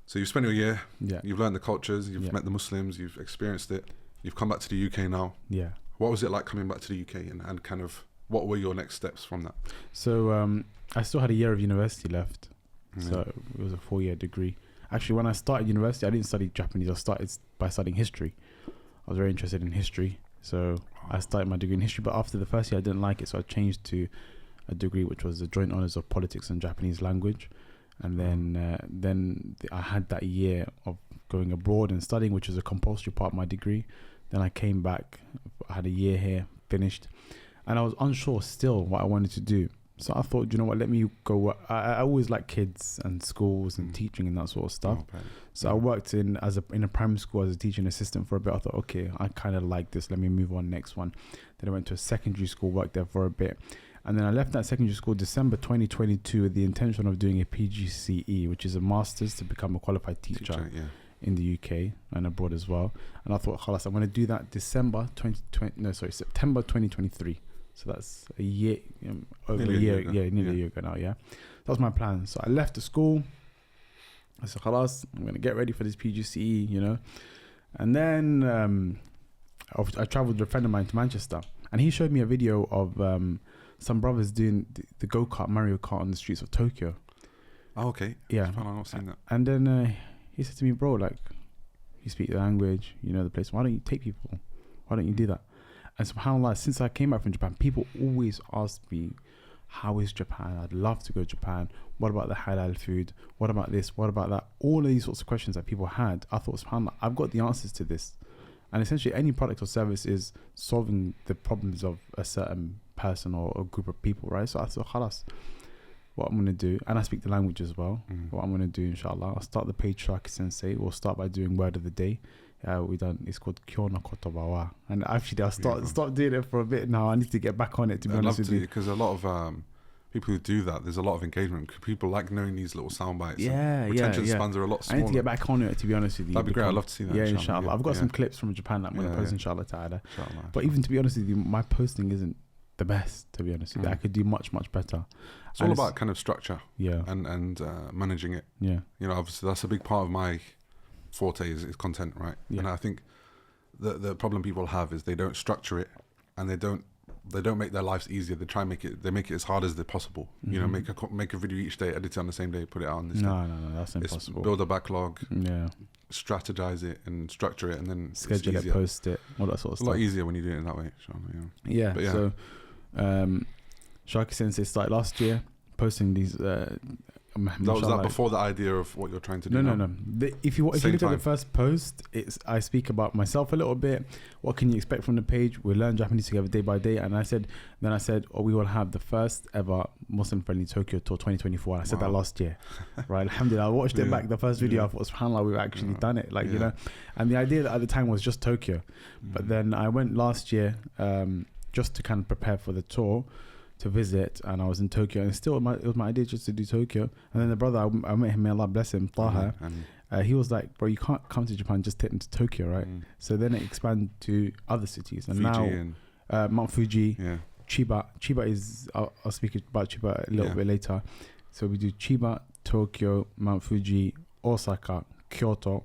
So you've spent your year. Yeah. You've learned the cultures. You've met the Muslims. You've experienced it. You've come back to the UK now. Yeah. What was it like coming back to the UK, and kind of what were your next steps from that? So I still had a year of university left. So it was a 4-year degree. Actually, when I started university, I didn't study Japanese. I started by studying history. I was very interested in history. So I started my degree in history, but after the first year, I didn't like it. So I changed to a degree which was the Joint Honours of Politics and Japanese Language. And then I had that year of going abroad and studying, which was a compulsory part of my degree. Then I came back, I had a year here, finished, and I was unsure still what I wanted to do. So I thought, you know what, let me go. I always like kids and schools and teaching and that sort of stuff. So I worked in a primary school as a teaching assistant for a bit. I thought, okay, I kind of like this. Let me move on next one. Then I went to a secondary school, worked there for a bit. And then I left that secondary school December 2022 with the intention of doing a PGCE, which is a master's to become a qualified teacher in the UK and abroad as well. And I thought, khalas, I'm going to do that September 2023. So that's a year, nearly a year ago now, yeah. That was my plan. So I left the school. I said, khalas, I'm going to get ready for this PGCE, you know. And then I traveled with a friend of mine to Manchester. And he showed me a video of some brothers doing the go-kart, Mario Kart on the streets of Tokyo. Oh, okay. Yeah. I've not seen that. And then he said to me, bro, like, you speak the language, you know the place. Why don't you take people? Why don't you do that? And subhanAllah, since I came back from Japan, people always ask me, how is Japan? I'd love to go to Japan. What about the halal food? What about this? What about that? All of these sorts of questions that people had, I thought, subhanAllah, I've got the answers to this. And essentially, any product or service is solving the problems of a certain person or a group of people, right? So I thought, khalas, what I'm going to do, and I speak the language as well, what I'm going to do, inshallah, I'll start the page Sharky Sensei. We'll start by doing word of the day. It's called Kyo no Kotoba. And actually, I'll start doing it for a bit now. I need to get back on it, to be honest with you. Because a lot of people who do that, there's a lot of engagement. People like knowing these little sound bites. Retention spans are a lot smaller. I need to get back on it, to be honest with you. That'd be great. I'd love to see that. Yeah, inshallah. I've got some clips from Japan that I'm going to post, inshallah ta'ala. Inshallah. But even to be honest with you, my posting isn't the best, to be honest with you. I could do much better. It's all about kind of structure, yeah, and managing it. Yeah, you know, obviously that's a big part of my forte is content, right? Yeah. And I think the problem people have is they don't structure it, and they don't make their lives easier. They try and make it as hard as they possible. You know, make a video each day, edit it on the same day, put it out on this day. No, that's impossible. Build a backlog, strategize it and structure it, and then schedule it, post it, all that sort of it's stuff. a lot easier when you do it in that way, Sean. Yeah. But So Sharky Sensei started last year posting these was that before the idea of what you're trying to do? No. If you look at the first post, I speak about myself a little bit. What can you expect from the page? We learn Japanese together day by day. And I said, we will have the first ever Muslim friendly Tokyo tour 2024. I said that last year, right? Alhamdulillah, I watched it back. The first video, I thought, subhanAllah, we've actually done it. Like, you know, and the idea at the time was just Tokyo. But then I went last year just to kind of prepare for the tour, to visit, and I was in Tokyo, and still it was my idea just to do Tokyo. And then the brother, I met him, may Allah bless him, Taha, he was like, bro, you can't come to Japan, just take them to Tokyo, right? So then it expanded to other cities, and Fiji now Mount Fuji, Chiba is, I'll speak about Chiba a little bit later. So we do Chiba, Tokyo, Mount Fuji, Osaka, Kyoto,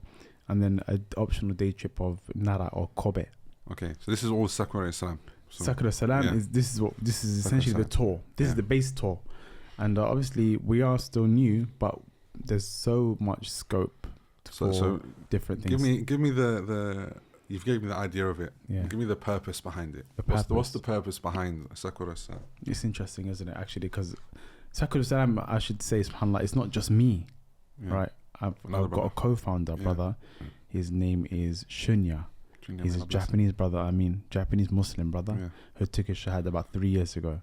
and then an optional day trip of Nara or Kobe. Okay, so this is all Sakura Salam. Sakura Salam this is essentially the tour. This is the base tour, and obviously we are still new, but there's so much scope for different things. Give me the you've gave me the idea of it. Yeah. Give me the purpose behind it. What's the purpose behind Sakura Salam? It's interesting, isn't it? Actually, because Sakura Salam, I should say, subhanAllah, it's not just me, right? I've got a co-founder brother. His name is Shunya. He's a Japanese brother, Japanese Muslim brother, who took his shahada about 3 years ago.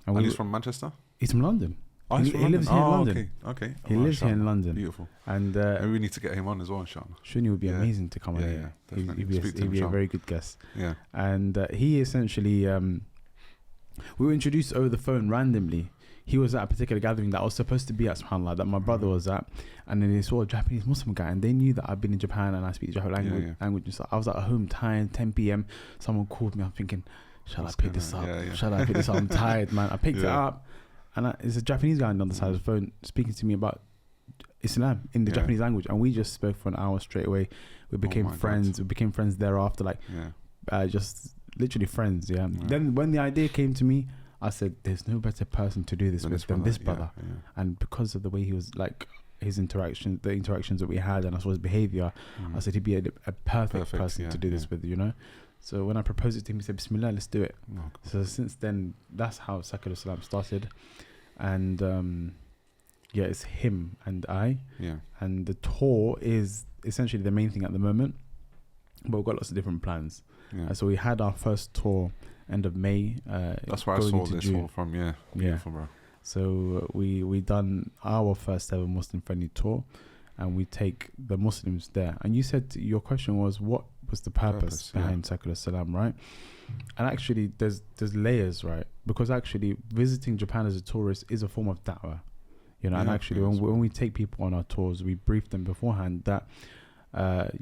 And he's from Manchester? He's from London. Oh, he lives here in London. Okay. He lives here in London. Beautiful. And we need to get him on as well, inshallah. Shuni would be amazing to come on here. He'd be a very good guest. Yeah. And he essentially, we were introduced over the phone randomly. He was at a particular gathering that I was supposed to be at, subhanAllah, that my brother was at, and then they saw a Japanese Muslim guy, and they knew that I've been in Japan and I speak Japanese language and stuff. I was at home tired, 10 p.m. Someone called me. I'm thinking, shall I pick this up? Shall I pick this up? I'm tired, man. I picked it up, and it's a Japanese guy on the other side of the phone speaking to me about Islam in the Japanese language, and we just spoke for an hour straight away. We became friends. We became friends thereafter, just literally friends. Then when the idea came to me, I said, there's no better person to do this with than this brother. And because of the way he was, like, the interactions that we had, and I saw his behavior, I said he'd be a perfect person to do this with, you know. So when I proposed it to him, he said, Bismillah, let's do it. So since then, that's how Sakura Salam started. And it's him and I. And the tour is essentially the main thing at the moment, but we've got lots of different plans. So we had our first tour end of May. That's where I saw this all from. Beautiful, bro. So we done our first ever Muslim friendly tour, and we take the Muslims there. And you said your question was, what was the purpose behind Sakura Salam, right? And actually there's layers, right? Because actually visiting Japan as a tourist is a form of da'wah, you know. And actually when we take people on our tours, we brief them beforehand that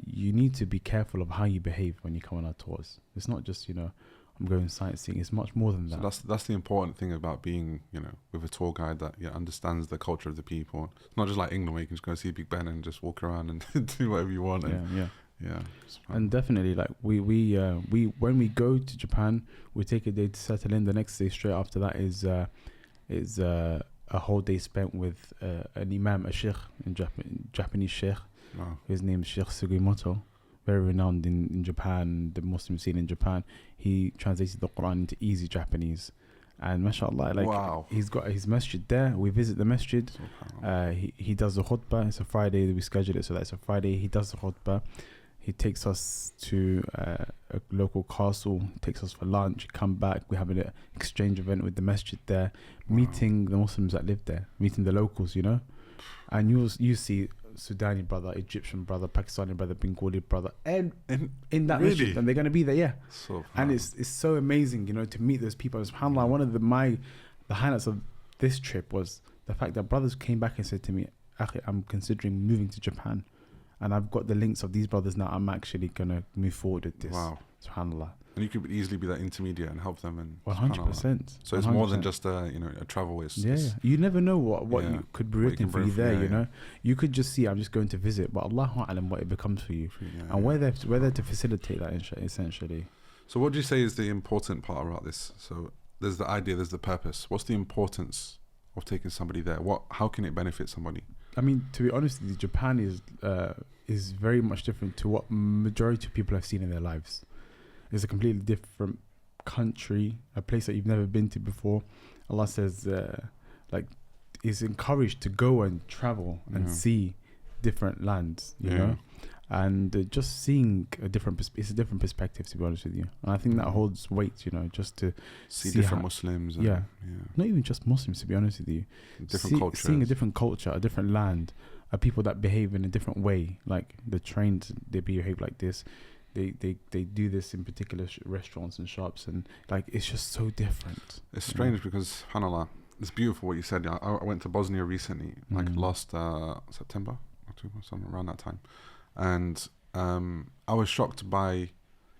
you need to be careful of how you behave when you come on our tours. It's not just, you know, I'm going sightseeing. It's much more than that. So that's the important thing about being, you know, with a tour guide that understands the culture of the people. It's not just like England where you can just go see Big Ben and just walk around and do whatever you want. And definitely, like we when we go to Japan, we take a day to settle in. The next day straight after that is a whole day spent with an imam, a sheikh, Japanese sheikh. His name is Sheikh Sugimoto. Very renowned in Japan, the Muslim scene in Japan. He translated the Quran into easy Japanese, and mashallah, he's got his masjid there. We visit the masjid. He does the khutbah. It's a Friday. We schedule it so that it's a Friday. He does the khutbah. He takes us to a local castle. Takes us for lunch. Come back. We have an exchange event with the masjid there, meeting the Muslims that live there, meeting the locals. You know, and you see Sudani brother, Egyptian brother, Pakistani brother, Bengali brother, and in that masjid, and they're going to be there, and it's so amazing, you know, to meet those people. SubhanAllah, one of the highlights of this trip was the fact that brothers came back and said to me, Akhi, I'm considering moving to Japan, and I've got the links of these brothers now. I'm actually going to move forward with this. SubhanAllah. And you could easily be that intermediate and help them. And 100%. So it's more than just a travel. It's you never know what you could be written for you there. You know, you could just see, I'm just going to visit, but Allahu A'lam what it becomes for you. And we're there to facilitate that essentially. So what do you say is the important part about this? So there's the idea, there's the purpose. What's the importance of taking somebody there? How can it benefit somebody? I mean, to be honest with you, Japan is very much different to what majority of people have seen in their lives. It's a completely different country, a place that you've never been to before. Allah says, is encouraged to go and travel and see different lands, you know, and just seeing it's a different perspective, to be honest with you. And I think that holds weight, you know, just to see different Muslims. And, not even just Muslims, to be honest with you. Different cultures. Seeing a different culture, a different land, people that behave in a different way, like the trains, they behave like this. They do this in particular restaurants and shops, and like it's just so different. It's strange because, subhanAllah, it's beautiful what you said. I went to Bosnia recently, like last September, October, something around that time, and I was shocked by,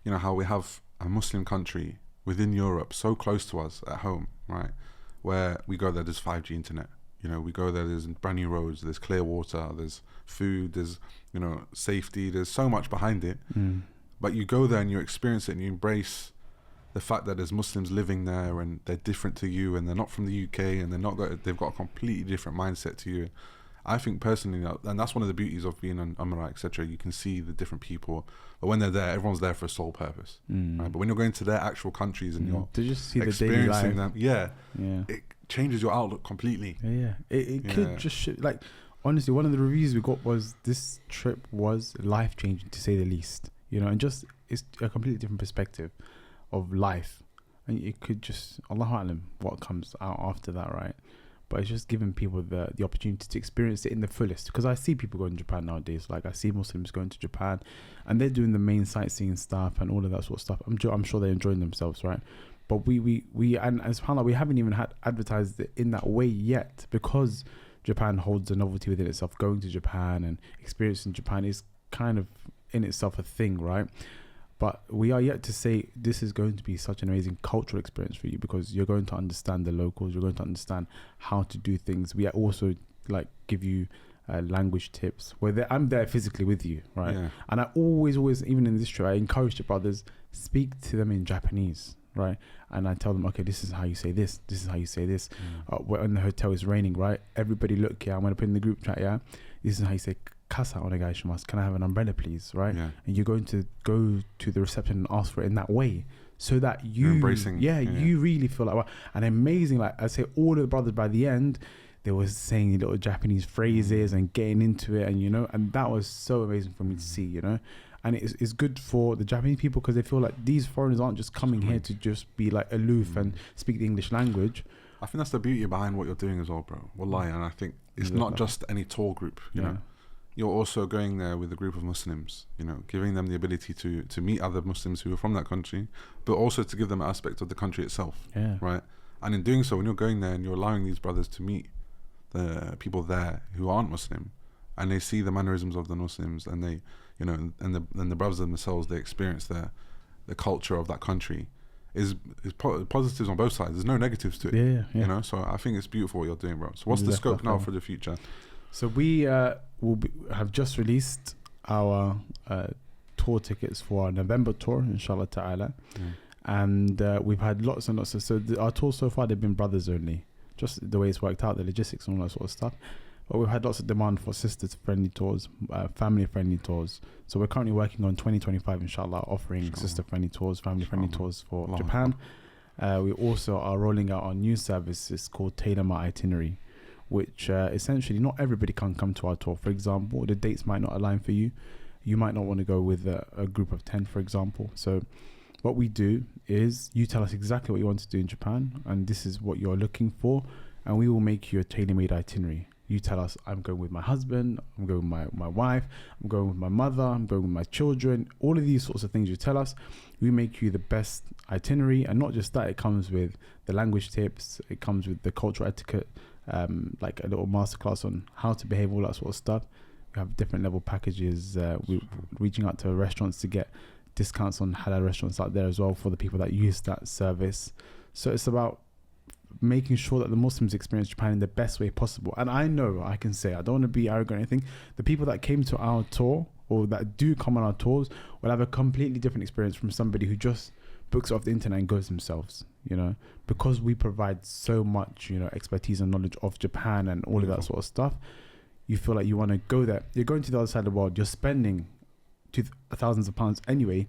how we have a Muslim country within Europe so close to us at home, right? Where we go there, there's 5G internet. We go there, there's brand new roads, there's clear water, there's food, there's safety. There's so much behind it. But you go there and you experience it and you embrace the fact that there's Muslims living there and they're different to you and they're not from the UK and they've got a completely different mindset to you. I think personally, and that's one of the beauties of being an Umrah, etc. You can see the different people, but when they're there, everyone's there for a sole purpose. Right? But when you're going to their actual countries and you're to just see experiencing the daily life, them, it changes your outlook completely. It could just honestly, one of the reviews we got was this trip was life changing, to say the least. And just it's a completely different perspective of life, and it could just Allahu A'lam what comes out after that, right? But it's just giving people the opportunity to experience it in the fullest. Because I see people going to Japan nowadays, like I see Muslims going to Japan, and they're doing the main sightseeing stuff and all of that sort of stuff. I'm sure they're enjoying themselves, right? But we and as SubhanAllah, we haven't even had advertised it in that way yet, because Japan holds a novelty within itself. Going to Japan and experiencing Japan is kind of in itself a thing, right? But we are yet to say this is going to be such an amazing cultural experience for you, because you're going to understand the locals, you're going to understand how to do things. We also give you language tips where I'm there physically with you, right? And I always even in this trip, I encourage the brothers, speak to them in Japanese, right? And I tell them, okay, this is how you say this is how you say this. We're in the hotel, it's raining, right? Everybody look, I'm gonna put in the group chat, this is how you say Kasa onegaishimasu, can I have an umbrella please, right? And you're going to go to the reception and ask for it in that way, so that you're embracing, you really feel like, wow. And amazing, like I say, all of the brothers by the end, they were saying little Japanese phrases and getting into it, and and that was so amazing for me to see, and it's good for the Japanese people, because they feel like these foreigners aren't just coming here to just be like aloof and speak the English language. I think that's the beauty behind what you're doing as well, bro. Wallahi, and I think it's not just any tour group, you know. You're also going there with a group of Muslims, giving them the ability to meet other Muslims who are from that country, but also to give them an aspect of the country itself, right? And in doing so, when you're going there and you're allowing these brothers to meet the people there who aren't Muslim, and they see the mannerisms of the Muslims, and they, and the brothers themselves, they experience the culture of that country, is positives on both sides. There's no negatives to it, So I think it's beautiful what you're doing, bro. So what's the scope now for the future? So we have just released our tour tickets for our November tour, inshallah ta'ala. And we've had lots and lots of... our tours so far, they've been brothers only. Just the way it's worked out, the logistics and all that sort of stuff. But we've had lots of demand for sister-friendly tours, family-friendly tours. So we're currently working on 2025, inshallah, offering sister-friendly tours, family-friendly tours for Japan. We also are rolling out our new service. It's called Tailor My Itinerary, which essentially not everybody can come to our tour. For example, the dates might not align for you. You might not want to go with a group of 10, for example. So what we do is you tell us exactly what you want to do in Japan, and this is what you're looking for, and we will make you a tailor-made itinerary. You tell us, I'm going with my husband, I'm going with my wife, I'm going with my mother, I'm going with my children. All of these sorts of things you tell us, we make you the best itinerary. And not just that, it comes with the language tips, it comes with the cultural etiquette, like a little masterclass on how to behave, all that sort of stuff. We have different level packages. We're reaching out to restaurants to get discounts on halal restaurants out there as well for the people that use that service. So it's about making sure that the Muslims experience Japan in the best way possible. And I know, I can say, I don't want to be arrogant or anything, the people that came to our tour or that do come on our tours will have a completely different experience from somebody who just books off the internet and goes themselves, you know, because we provide so much, you know, expertise and knowledge of Japan and all of that sort of stuff. You feel like you want to go there. You're going to the other side of the world. You're spending thousands of pounds anyway.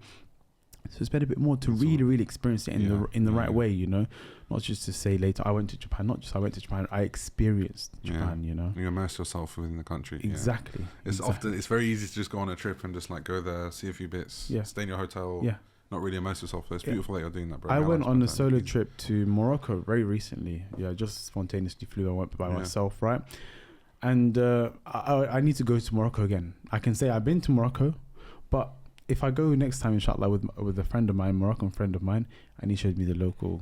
So spend a bit more to really experience it in the right way, you know, not just to say later I went to Japan. Not just I went to Japan, I experienced Japan. You know, you immerse yourself within the country. Exactly. It's very easy to just go on a trip and just like go there, see a few bits, stay in your hotel, not really immerse yourself. It's beautiful that you're doing that, bro. I went on a solo trip to Morocco very recently. Just spontaneously flew. I went by myself, right? And I need to go to Morocco again. I can say I've been to Morocco, but if I go next time, inshallah, with a friend of mine, Moroccan friend of mine, and he showed me the local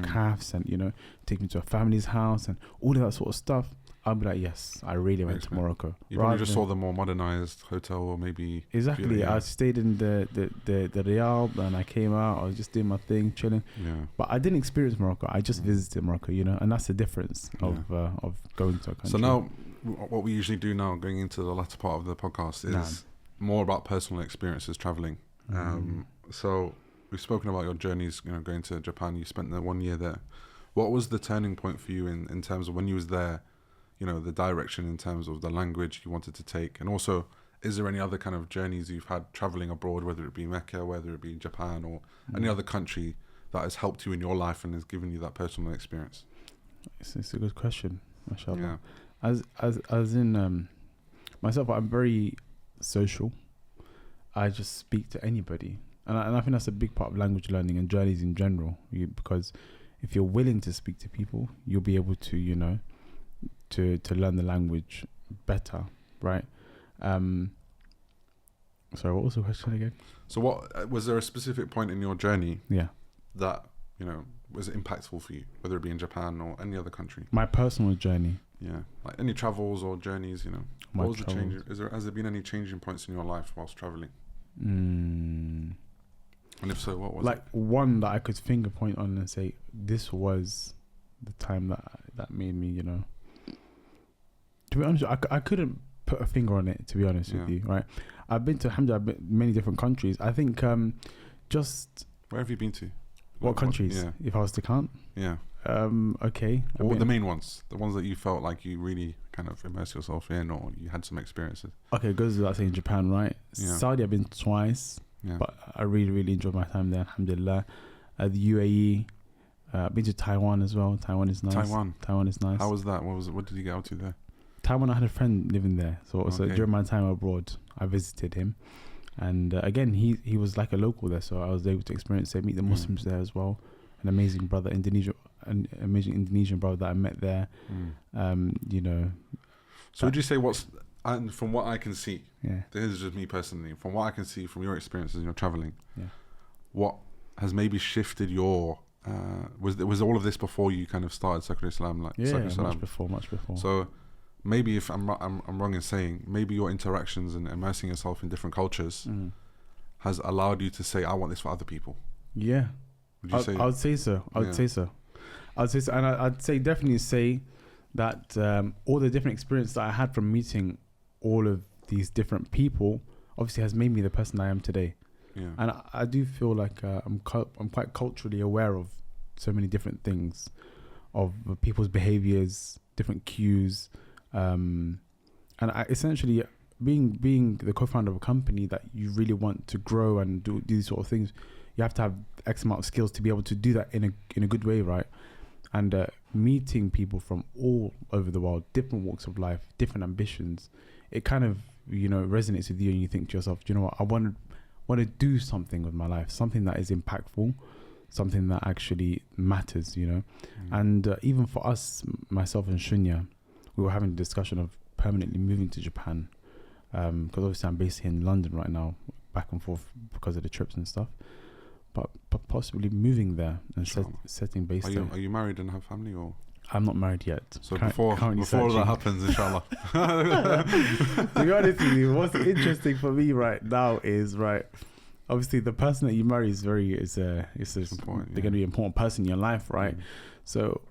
cafes and, you know, take me to a family's house and all of that sort of stuff, I'll be like, yes, I really went to Morocco. You probably just saw the more modernized hotel or maybe... Exactly. I stayed in the Riyadh and I came out. I was just doing my thing, chilling. Yeah. But I didn't experience Morocco. I just visited Morocco, you know, and that's the difference of going to a country. So now, what we usually do now, going into the latter part of the podcast, is more about personal experiences traveling. So we've spoken about your journeys, you know, going to Japan. You spent the 1 year there. What was the turning point for you in terms of when you was there, you know, the direction in terms of the language you wanted to take? And also, is there any other kind of journeys you've had traveling abroad, whether it be Mecca, whether it be Japan or any other country that has helped you in your life and has given you that personal experience? It's a good question, mashallah. As in myself, I'm very social. I just speak to anybody, and I think that's a big part of language learning and journeys in general, because if you're willing to speak to people, you'll be able to, you know, to learn the language better, right? Sorry, what was the question again? So what was there a specific point in your journey that, you know, was impactful for you, whether it be in Japan or any other country? My personal journey. Yeah, like any travels or journeys, you know. What was the change? Has there been any changing points in your life whilst traveling? And if so, what was like it? One that I could finger point on and say this was the time that made me, you know. To be honest, I couldn't put a finger on it. To be honest with you, right? I've been to alhamdulillah many different countries. I think just where have you been to? What countries? If I was to count. Yeah. Okay. What were the main ones? The ones that you felt like you really kind of immersed yourself in, or you had some experiences. Okay, it goes without saying Japan, right? Yeah. Saudi, I've been twice, but I really enjoyed my time there. Alhamdulillah. The UAE. I've been to Taiwan as well. Taiwan is nice. Taiwan is nice. How was that? What did you get up to there? Taiwan, I had a friend living there, so during my time abroad, I visited him, and again, he was like a local there, so I was able to experience it, meet the Muslims there as well. An amazing brother, an amazing Indonesian brother that I met there. You know. So would you say and from what I can see, this is just me personally, from what I can see from your experiences in your traveling, what has maybe shifted your was all of this before you kind of started Sakura Salam? Sakura Salam? Much before. So maybe if I'm wrong in saying, maybe your interactions and immersing yourself in different cultures has allowed you to say, I want this for other people. Yeah. Would you say? I would say so. I'd say so. And I'd definitely say that all the different experience that I had from meeting all of these different people obviously has made me the person I am today. Yeah. And I do feel like I'm quite culturally aware of so many different things, of people's behaviors, different cues, and I essentially being the co-founder of a company that you really want to grow and do these sort of things, you have to have X amount of skills to be able to do that in a good way, right? And meeting people from all over the world, different walks of life, different ambitions, it kind of, you know, resonates with you, and you think to yourself, do you know what, I want to do something with my life, something that is impactful, something that actually matters, you know. And even for us, myself and Shunya, we were having a discussion of permanently moving to Japan, because obviously I'm based here in London right now, back and forth because of the trips and stuff, but possibly moving there and setting base there. Are you married and have family, or? I'm not married yet. So before that happens, inshallah. To be honest with you, what's interesting for me right now is, obviously the person that you marry is important, they're going to be an important person in your life, right? So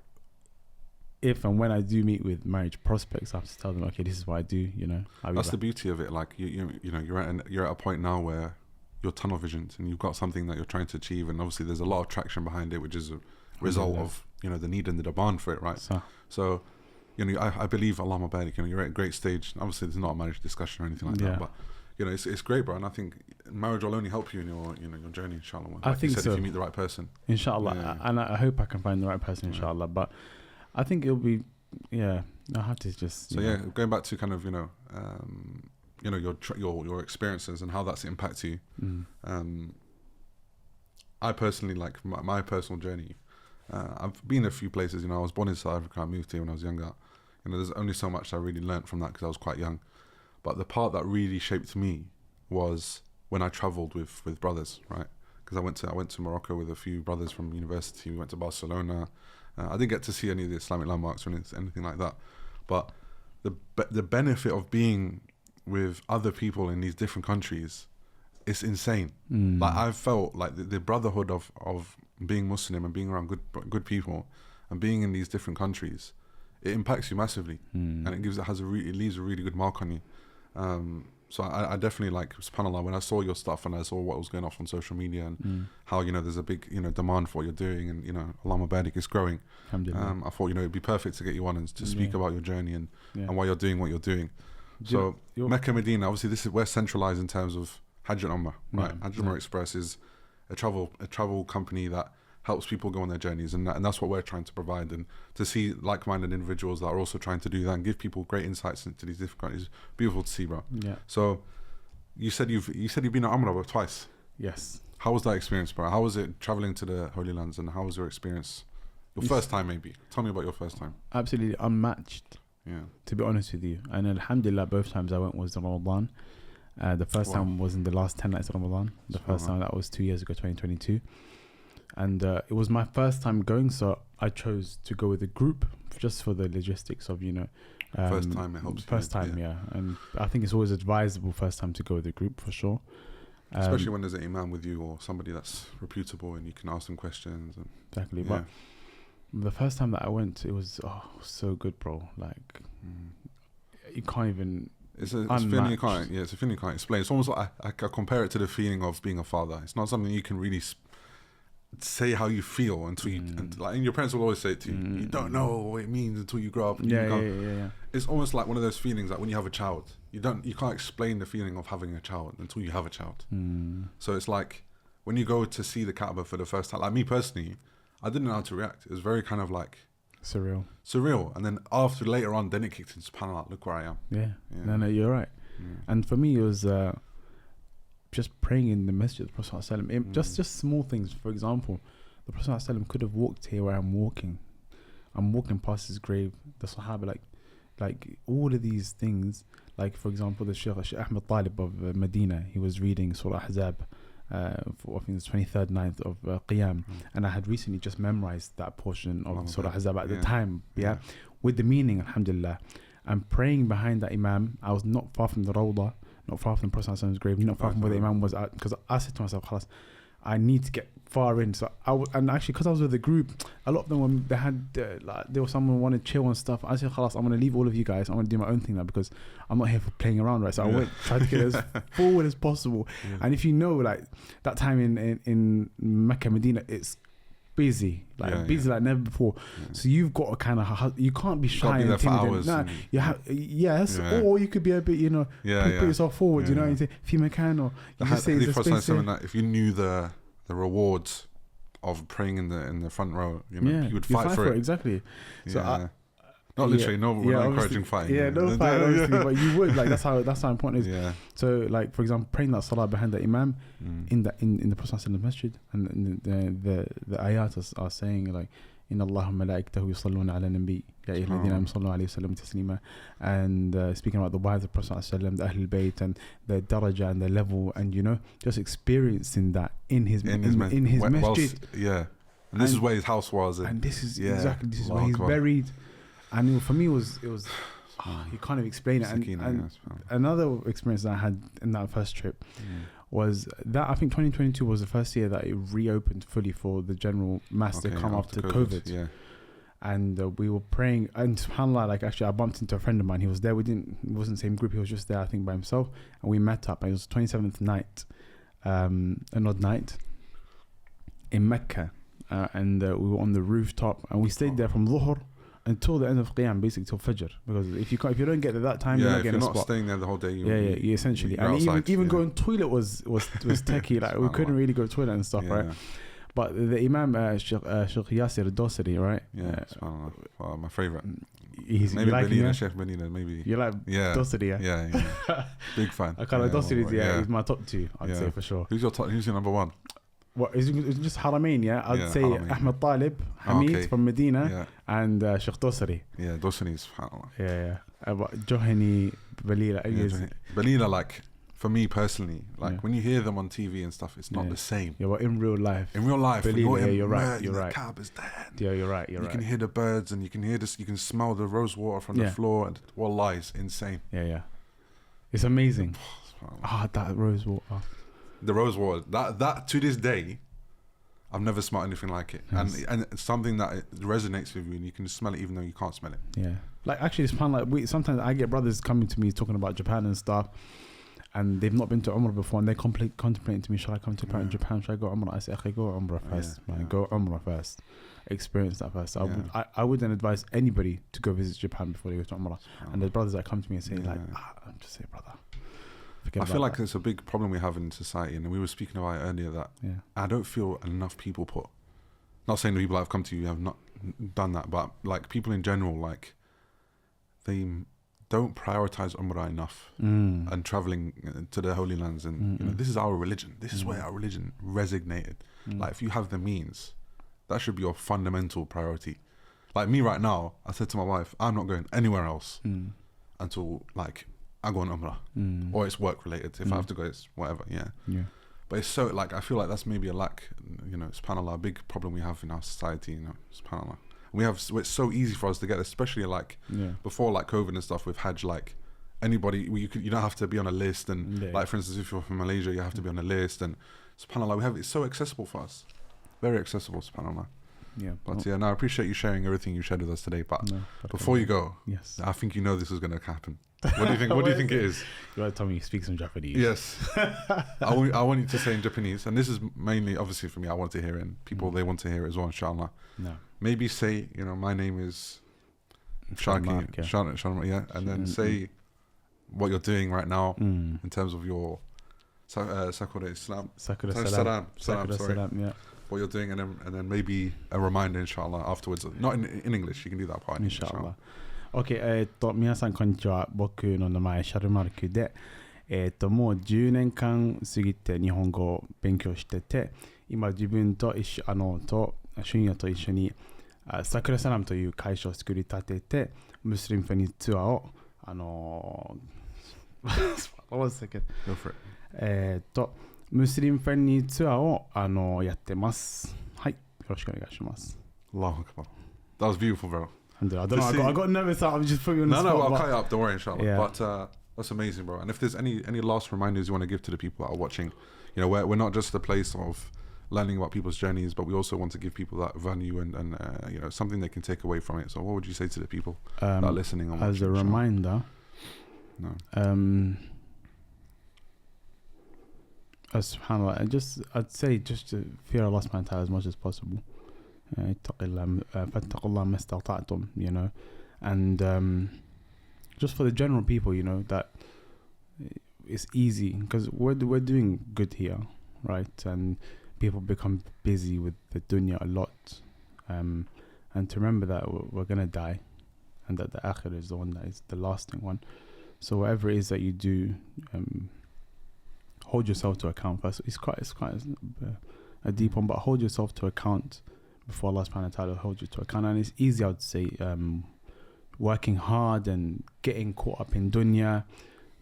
if and when I do meet with marriage prospects, I have to tell them, okay, this is what I do, you know. That's the beauty of it. Like you know, you're at a point now where you're tunnel visioned and you've got something that you're trying to achieve, and obviously there's a lot of traction behind it, which is a result of, you know, the need and the demand for it, right? So you know, I believe, Allahumma barik, you know, you're at a great stage. Obviously, there's not a marriage discussion or anything like that, but you know, it's great, bro. And I think marriage will only help you in your, you know, your journey, inshallah. Like I think you said, so. If you meet the right person, inshallah, and I hope I can find the right person, inshallah. But I think it'll be, I have to just. So going back to kind of, you know, your experiences and how that's impacted you. I personally, like my personal journey. I've been a few places. You know, I was born in South Africa. I moved here when I was younger. You know, there's only so much I really learnt from that because I was quite young. But the part that really shaped me was when I travelled with brothers, right? Because I went to Morocco with a few brothers from university. We went to Barcelona. I didn't get to see any of the Islamic landmarks or anything like that. But the benefit of being with other people in these different countries, it's insane. Like I felt like the brotherhood of being Muslim and being around good people and being in these different countries, it impacts you massively, and it leaves a really good mark on you. So I definitely, like, subhanAllah, when I saw your stuff and I saw what was going off on social media and how, you know, there's a big, you know, demand for what you're doing, and, you know, Allahumma barik, it's growing. I thought, you know, it'd be perfect to get you on and to speak about your journey and why you're doing what you're doing. So Mecca, Medina, obviously we're centralized in terms of Hajj and Umrah, right? Hajj and Umrah Express is a travel company that helps people go on their journeys, and that's what we're trying to provide, and to see like-minded individuals that are also trying to do that and give people great insights into these different countries. Beautiful to see, bro. So you said you've been at Umrah twice. Yes. How was that experience, bro? How was it traveling to the Holy Lands, and how was your experience? Your first time, maybe. Tell me about your first time. Absolutely unmatched. Yeah. To be honest with you, and alhamdulillah, both times I went was in Ramadan. The first time was in the last 10 nights of Ramadan. The first time, that was 2 years ago, 2022. And it was my first time going, so I chose to go with a group just for the logistics of, you know. First time, it helps. First time, yeah. And I think it's always advisable first time to go with a group, for sure. Especially when there's an imam with you or somebody that's reputable and you can ask them questions. And exactly. But the first time that I went, it was so good, bro. Like, you can't even... It's a feeling you can't. Yeah, it's a feeling you can't explain. It's almost like I compare it to the feeling of being a father. It's not something you can really say how you feel until you. And your parents will always say it to you. You don't know what it means until you grow up. Yeah. It's almost like one of those feelings like when you have a child. You can't explain the feeling of having a child until you have a child. So it's like when you go to see the Kaaba for the first time. Like me personally, I didn't know how to react. It was very kind of like surreal, and then later on, then it kicked in. SubhanAllah, look where I am. No, you're right. And for me, it was just praying in the masjid of the Prophet ﷺ. Just small things. For example, the Prophet ﷺ could have walked here where I'm walking past his grave. The Sahaba, like all of these things. Like, for example, the Sheikh Ahmed Talib of Medina, he was reading Surah Ahzab. For, I think it's 23rd night of Qiyam, and I had recently just memorized that portion of Surah Ahzab at the time, with the meaning, alhamdulillah. I'm praying behind that Imam. I was not far from the Rawdah, not far from the Prophet's grave, not far from where the Imam was at, because I said to myself, Khalas, I need to get far in. So and actually, because I was with the group, a lot of them, when they had there was someone who wanted to chill and stuff, I said, Khalas, I'm going to leave all of you guys. I'm going to do my own thing now, because I'm not here for playing around, right? So I went, tried to get as forward as possible. And if you know, like, that time in Mecca, Medina, it's busy, like never before. So you've got to kind of, you can't be shy and timid. Nah, you have, or you could be a bit, you know, put yourself forward, you know, and say, if you can, or you just say it's a space there. That if you knew the rewards of praying in the front row, you know, you would fight for it. Exactly. So not literally, no, we're not encouraging fighting. No fight, obviously, but you would, like, that's how important it is. So, like, for example, praying that salah behind the Imam in the Prophet in the masjid, and the ayat are saying, like, Inna Allaha malaikatahu yusalluna ala nabi ya ayyuhalladhina amanu sallu alayhi wa sallimu taslima, and speaking about the wives of the Prophet sallallahu the Ahlul Bayt and their daraja and their level, and, you know, just experiencing that in his masjid. And this is where his house was, and this is exactly where he's buried. And for me, it was you can't even explain it. And another experience that I had in that first trip was that I think 2022 was the first year that it reopened fully for the general mass to come after COVID. Yeah. And we were praying, and subhanAllah, like actually I bumped into a friend of mine. He was there. He wasn't the same group. He was just there, I think, by himself. And we met up. And it was 27th night, an odd night in Mecca. And we were on the rooftop, and we stayed there from Dhuhr until the end of Qiyam, basically till Fajr. Because if you don't get there that time, you're not getting a spot. If you're not staying there the whole day, you essentially. And even going toilet was techie. Like we couldn't really go to toilet and stuff, right? Yeah. But the Imam Sheikh Yasir Dosari, right? Yeah, my favorite. Maybe like Benina, Sheikh Benina, maybe. You like Dosari, yeah? Yeah. Big fan. I kind of Dosari, he's my top 2, I'd say for sure. Who's your number 1? What is it? Just Haramain, yeah? I'd say Haramain. Ahmed Talib, Hamid from Medina, and Sheikh Dosari. Yeah, Dosari is subhanAllah. Yeah. Johani, Balila. Balila, like, for me personally, like when you hear them on TV and stuff, it's not the same. Yeah, but in real life. Balila, you're right. The cab is dead. Yeah, you're right. You can hear the birds, and you can hear this. You can smell the rose water from the floor, and wallah, it's insane. Yeah. It's amazing. That rose water. The rose water, that to this day, I've never smelled anything like it. Yes. And it's something that resonates with you, and you can smell it even though you can't smell it. Yeah. Like actually it's fun. Like sometimes I get brothers coming to me talking about Japan and stuff, and they've not been to Umrah before, and they're contemplating to me, should I come to Japan? Should I go Umrah? I say, okay, go Umrah first, man. Go Umrah first. Experience that first. I wouldn't advise anybody to go visit Japan before they go to Umrah. And there's brothers that come to me and say I'm just saying, brother. I feel like it's a big problem we have in society, and we were speaking about it earlier that I don't feel enough people put. Not saying the people that have come to you have not done that, but like people in general, like they don't prioritize Umrah enough and traveling to the Holy Lands, and you know, this is our religion. This is where our religion resonated. Like if you have the means, that should be your fundamental priority. Like me right now, I said to my wife, I'm not going anywhere else until like I go on Umrah or it's work related. If I have to go, it's whatever. Yeah. But it's so like I feel like that's maybe a lack. You know, subhanAllah, a big problem we have in our society. You know, subhanAllah. It's so easy for us to get, especially like before like COVID and stuff with Hajj. Like anybody, you don't have to be on a list, and like for instance, if you're from Malaysia, you have to be on a list, and subhanAllah, it's so accessible for us, very accessible, subhanAllah. Yeah, but I appreciate you sharing everything you shared with us today. But before you go, I think you know this is going to happen. What do you think? What do you think it is? You want to tell me you speak some Japanese? Yes. I want you to say in Japanese, and this is mainly obviously for me. I want to hear it, and people they want to hear it as well. Inshallah. No. Maybe say, you know, my name is Sharky, Sharkmake, and then say what you're doing right now in terms of your Sakura Salam. Sakura Salam. Yeah. What you're doing, and then maybe a reminder, inshallah, afterwards. Not in English, you can do that part. Inshallah. OK、皆さんこんにちは。僕の名前シャルマルクで、もう10年間過ぎて日本語を勉強してて、今自分とシュンヤと一緒にサクラサラムという会社を作り立てて、ムスリムフェニツアーをone second. Go for it. ムスリムフェニツアーをやってます。はい、よろしくお願いします。Allahu Akbar. That was beautiful, bro. I don't know. I got nervous. I'm just putting you on the spot. No, I'll cut it up. Don't worry, inshallah. Yeah. But that's amazing, bro. And if there's any last reminders you want to give to the people that are watching, you know, we're not just a place of learning about people's journeys, but we also want to give people that value and you know, something they can take away from it. So what would you say to the people that are listening and watching? As a reminder, SubhanAllah, I'd say just to fear Allah subhanahu wa ta'ala as much as possible. You know, and just for the general people, you know, that it's easy because we're doing good here, right? And people become busy with the dunya a lot, and to remember that we're gonna die, and that the akhir is the one that is the lasting one. So whatever it is that you do, hold yourself to account first. It's quite a deep one, but hold yourself to account before Allah subhanahu wa ta'ala holds you to account. And it's easy, I would say, working hard and getting caught up in dunya,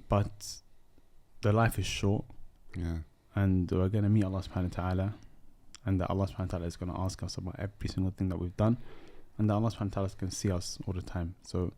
but the life is short. Yeah. And we're going to meet Allah subhanahu wa ta'ala, and that Allah subhanahu wa ta'ala is going to ask us about every single thing that we've done, and that Allah subhanahu wa ta'ala can see us all the time. So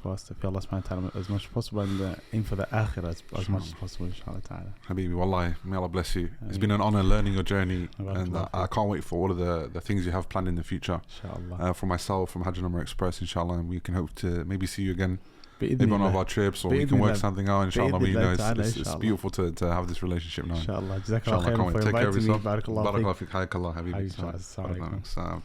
for us to feel Allah subhanahu wa ta'ala as much as possible, and aim for the akhirah as much as possible, inshallah ta'ala. Habibi, wallahi, may Allah bless you. It's been an honor learning your journey, and I can't wait for all of the things you have planned in the future. Inshallah. For myself, from Hajj And Umra Express, inshallah, and we can hope to maybe see you again. Maybe on one of our trips, or we can work something out, inshallah. It's beautiful to have this relationship now. Inshallah. Jazakallah khairan for take care of inviting me. yourself. Barakallah fiik. Hayakallah, habibi. Assalamu alaikum. Salam.